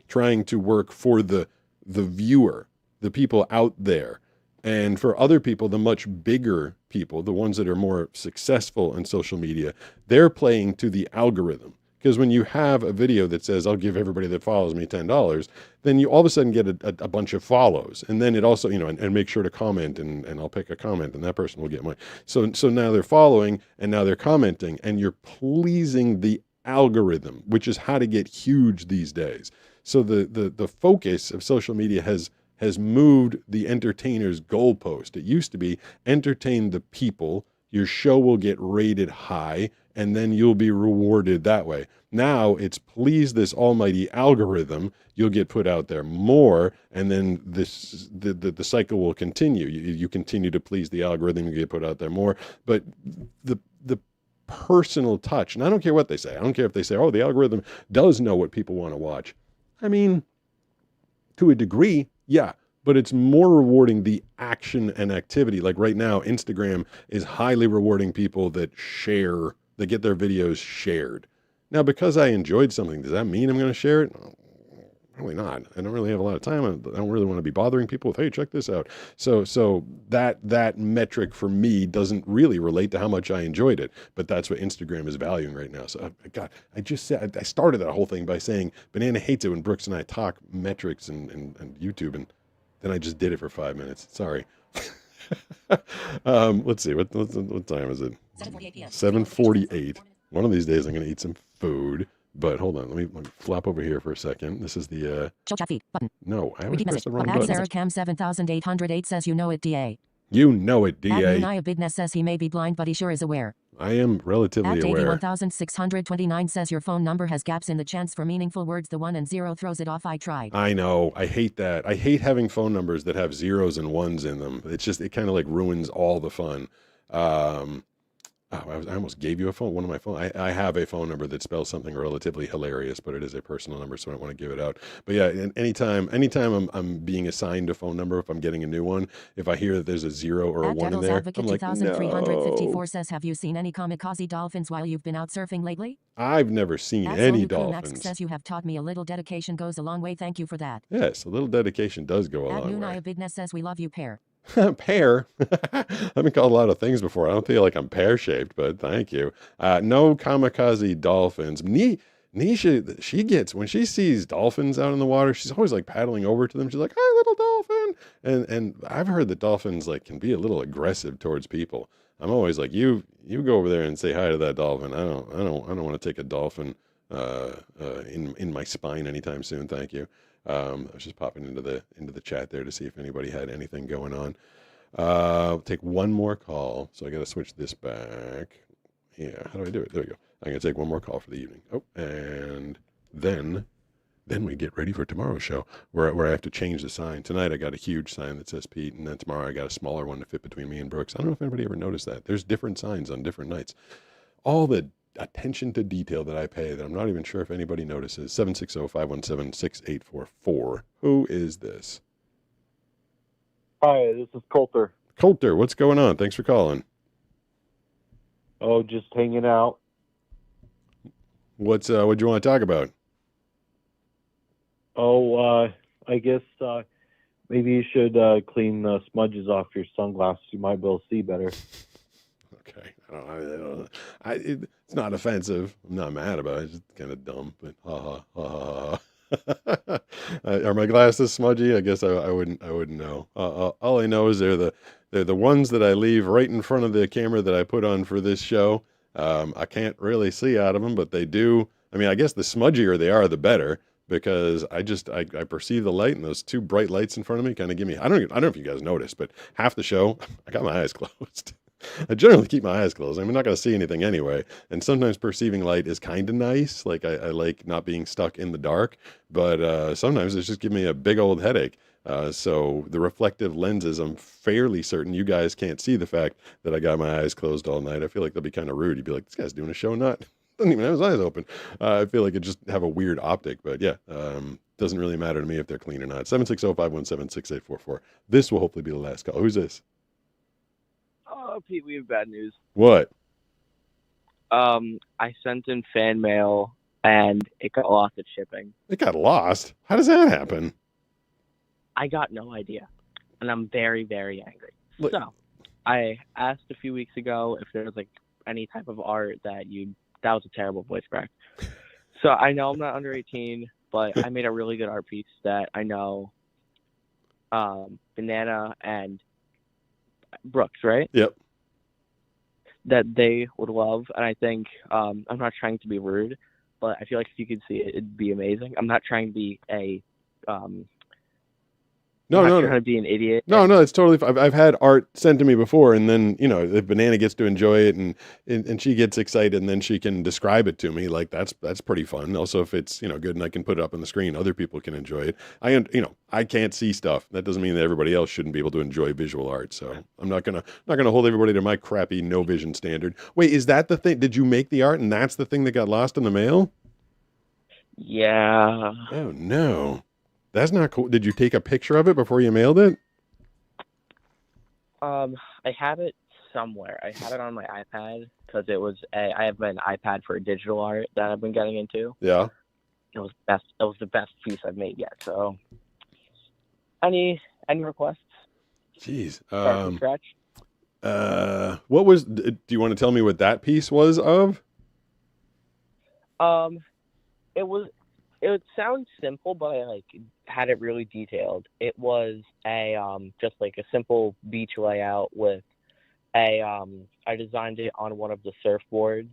trying to work for the viewer, the people out there. And for other people, the much bigger people, the ones that are more successful in social media, they're playing to the algorithm. Because when you have a video that says, I'll give everybody that follows me $10, then you all of a sudden get a bunch of follows. And then it also, and make sure to comment, and I'll pick a comment, and that person will get mine. So now they're following, and now they're commenting, and you're pleasing the algorithm, which is how to get huge these days. So the focus of social media has moved the entertainer's goalpost. It used to be entertain the people, your show will get rated high, and then you'll be rewarded that way. Now it's please this almighty algorithm, you'll get put out there more, and then the cycle will continue. You continue to please the algorithm, you get put out there more. But the personal touch, and I don't care what they say. I don't care if they say, oh, the algorithm does know what people want to watch. I mean, to a degree, yeah. But it's more rewarding the action and activity. Like right now, Instagram is highly rewarding people that get their videos shared. Now, because I enjoyed something, does that mean I'm going to share it? No, probably not. I don't really have a lot of time. I don't really want to be bothering people with, hey, check this out. So that metric for me doesn't really relate to how much I enjoyed it. But that's what Instagram is valuing right now. So I started that whole thing by saying Banana hates it when Brooks and I talk metrics and YouTube, and then I just did it for 5 minutes. Sorry. Let's see. What time is it? 7:48 p.m. 7:48. One of these days I'm going to eat some food. But hold on. Let me flop over here for a second. This is the Show chat feed button. No, I always Repeat press message. the wrong At button. Sarah Cam 7808 says you know it DA. You know it, At DA. Nunaya Bigness says he may be blind but he sure is aware. I am relatively At aware. 1629 says your phone number has gaps in the chance for meaningful words. The 1 and 0 throws it off. I tried. I know. I hate that. I hate having phone numbers that have zeros and ones in them. It's just, it kind of like ruins all the fun. I almost gave you one of my phone. I have a phone number that spells something relatively hilarious, but it is a personal number, so I don't want to give it out. But yeah, and anytime I'm being assigned a phone number, if I'm getting a new one, if I hear that there's a 0 or a At 1 in Devil's there, Advocate I'm like, 2354 no. says have you seen any kamikaze dolphins while you've been out surfing lately? I've never seen At any Sonu Kumax dolphins. says you have taught me a little dedication goes a long way. Thank you for that. Yes, a little dedication does go a At long way. Nunaya Bigness says we love you pair. Pear. I've been called a lot of things before. I don't feel like I'm pear-shaped, but thank you. No kamikaze dolphins. Nisha, she gets, when she sees dolphins out in the water, she's always like paddling over to them. She's like, "Hi, little dolphin." And I've heard that dolphins like can be a little aggressive towards people. I'm always like, you go over there and say hi to that dolphin. I don't want to take a dolphin in my spine anytime soon. Thank you. I was just popping into the chat there to see if anybody had anything going on. I'll take one more call. So I got to switch this back. Yeah, how do I do it? There we go. I'm going to take one more call for the evening. Oh, and then we get ready for tomorrow's show where I have to change the sign. Tonight I got a huge sign that says Pete, and then tomorrow I got a smaller one to fit between me and Brooks. I don't know if anybody ever noticed that. There's different signs on different nights. All the attention to detail that I pay that I'm not even sure if anybody notices. 760-517-6844. Who is this? Hi, this is Coulter. Coulter, what's going on? Thanks for calling. Oh, just hanging out. What'd you want to talk about? Oh, I guess maybe you should clean the smudges off your sunglasses. You might be able to see better. Okay. It's not offensive. I'm not mad about it. It's just kind of dumb, but ha ha. Are my glasses smudgy? I guess I wouldn't know. All I know is they're the ones that I leave right in front of the camera that I put on for this show. I can't really see out of them, but they do. I mean, I guess the smudgier they are, the better, because I perceive the light, and those two bright lights in front of me kind of give me. I don't know if you guys noticed, but half the show I got my eyes closed. I generally keep my eyes closed. I'm not going to see anything anyway. And sometimes perceiving light is kind of nice. Like I like not being stuck in the dark, but sometimes it's just giving me a big old headache. So the reflective lenses, I'm fairly certain you guys can't see the fact that I got my eyes closed all night. I feel like that'd be kind of rude. You'd be like, this guy's doing a show, doesn't even have his eyes open. I feel like it just have a weird optic, but yeah, doesn't really matter to me if they're clean or not. 760-517-6844. This will hopefully be the last call. Who's this? Oh, Pete, we have bad news. What? I sent in fan mail and it got lost at shipping. It got lost? How does that happen? I got no idea, and I'm very, very angry. So, I asked a few weeks ago if there was like any type of art that was a terrible voice crack. So I know I'm not under 18, but I made a really good art piece that I know Banana and Brooks, right? Yep. That they would love, and I think I'm not trying to be rude, but I feel like if you could see it, it'd be amazing. I'm not trying to be a trying to be an idiot. No, it's totally fine. I've had art sent to me before, and then, if Banana gets to enjoy it and she gets excited, and then she can describe it to me, like that's pretty fun. Also, if it's, good and I can put it up on the screen, other people can enjoy it. I can't see stuff. That doesn't mean that everybody else shouldn't be able to enjoy visual art. So I'm not gonna hold everybody to my crappy no vision standard. Wait, is that the thing? Did you make the art and that's the thing that got lost in the mail? Yeah. Oh no. That's not cool. Did you take a picture of it before you mailed it? I have it somewhere. I have it on my iPad because I have an iPad for digital art that I've been getting into. Yeah. It was the best piece I've made yet. So, any requests? Jeez. Start from scratch. What was? Do you want to tell me what that piece was of? It was it sounds simple, but I like had it really detailed. It was a just like a simple beach layout with a I designed it on one of the surfboards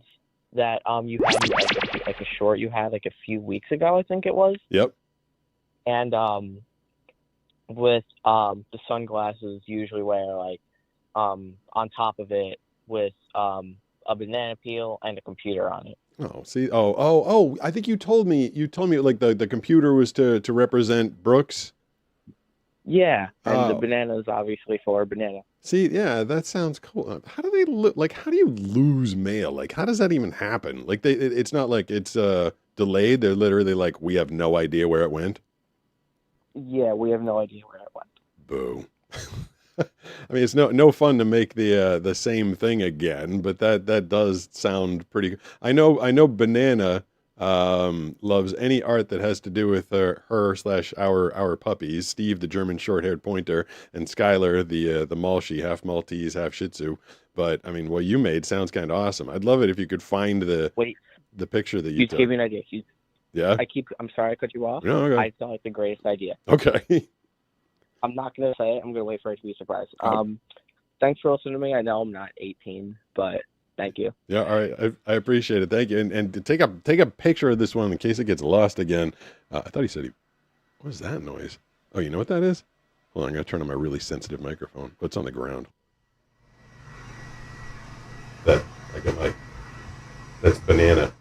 that you had like a short you had like a few weeks ago, I think it was. Yep. And with the sunglasses usually wear like on top of it with a banana peel and a computer on it. Oh, see, I think you told me like the computer was to represent Brooks. Yeah, and the Oh. banana is obviously for banana. See, yeah, that sounds cool. How do they like? How do you lose mail? Like, how does that even happen? Like, it's not like it's delayed. They're literally like, we have no idea where it went. Yeah, we have no idea where it went. Boo. I mean, it's no fun to make the same thing again, but that does sound pretty. I know Banana loves any art that has to do with her/our puppies. Steve, the German short-haired pointer, and Skylar, the Malshi, half Maltese, half Shih Tzu. But I mean, what you made sounds kind of awesome. I'd love it if you could find the picture that you He's took. giving me an idea. Yeah. I'm sorry I cut you off. No, okay. I thought it's the greatest idea. Okay. I'm not gonna say it. I'm gonna wait for it to be a surprise. Oh. Thanks for listening to me. I know I'm not 18, but thank you. Yeah, all right. I appreciate it. Thank you. And to take a picture of this one in case it gets lost again. I thought he said what is that noise? Oh, you know what that is? Hold on, I'm gonna turn on my really sensitive microphone. What's on the ground? That's Banana.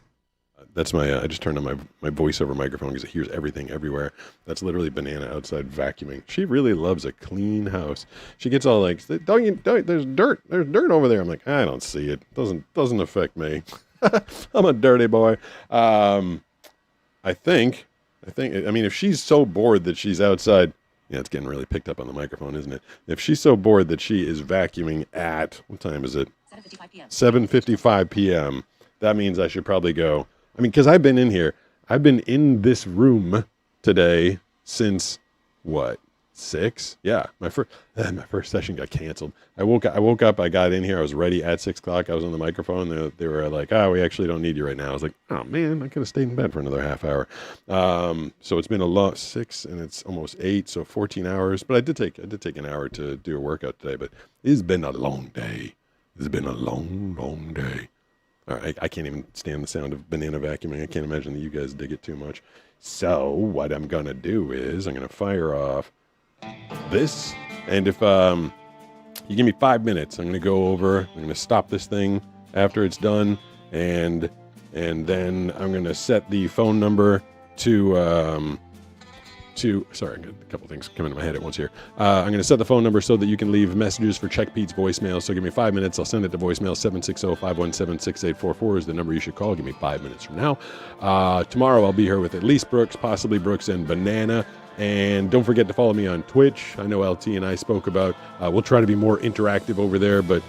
That's my, I just turned on my voiceover microphone because it hears everything everywhere. That's literally Banana outside vacuuming. She really loves a clean house. She gets all like, don't, there's dirt over there. I'm like, I don't see it. Doesn't affect me. I'm a dirty boy. I mean, if she's so bored that she's outside, yeah, it's getting really picked up on the microphone, isn't it? If she's so bored that she is vacuuming at, what time is it? 7:55 p.m. 7:55 p.m. That means I should probably go. I mean, because I've been in here. I've been in this room today since, what, 6? Yeah, my first session got canceled. I woke up, I got in here, I was ready at 6 o'clock. I was on the microphone. They were like, we actually don't need you right now. I was like, oh, man, I could have stayed in bed for another half hour. So it's been a lot, 6, and it's almost 8, so 14 hours. But I did take an hour to do a workout today, but it's been a long day. It's been a long, long day. All right, I can't even stand the sound of banana vacuuming. I can't imagine that you guys dig it too much. So what I'm going to do is I'm going to fire off this. And if you give me 5 minutes, I'm going to go over. I'm going to stop this thing after it's done. And then I'm going to set the phone number to sorry, I got a couple things coming to my head at once here. I'm going to set the phone number so that you can leave messages for Check Pete's voicemail. So give me 5 minutes. I'll send it to voicemail. 760-517-6844 is the number you should call. Give me 5 minutes from now. Tomorrow I'll be here with at least Brooks, possibly Brooks and Banana. And don't forget to follow me on Twitch. I know LT and I spoke about. We'll try to be more interactive over there, but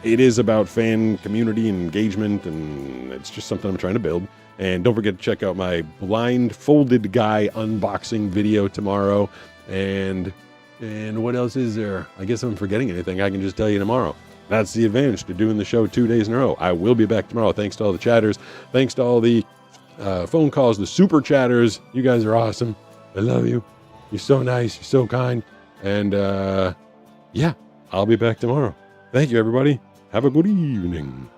it is about fan community and engagement, and it's just something I'm trying to build. And don't forget to check out my blindfolded guy unboxing video tomorrow. And what else is there? I guess if I'm forgetting anything, I can just tell you tomorrow. That's the advantage to doing the show 2 days in a row. I will be back tomorrow. Thanks to all the chatters. Thanks to all the phone calls, the super chatters. You guys are awesome. I love you. You're so nice. You're so kind. And yeah, I'll be back tomorrow. Thank you, everybody. Have a good evening.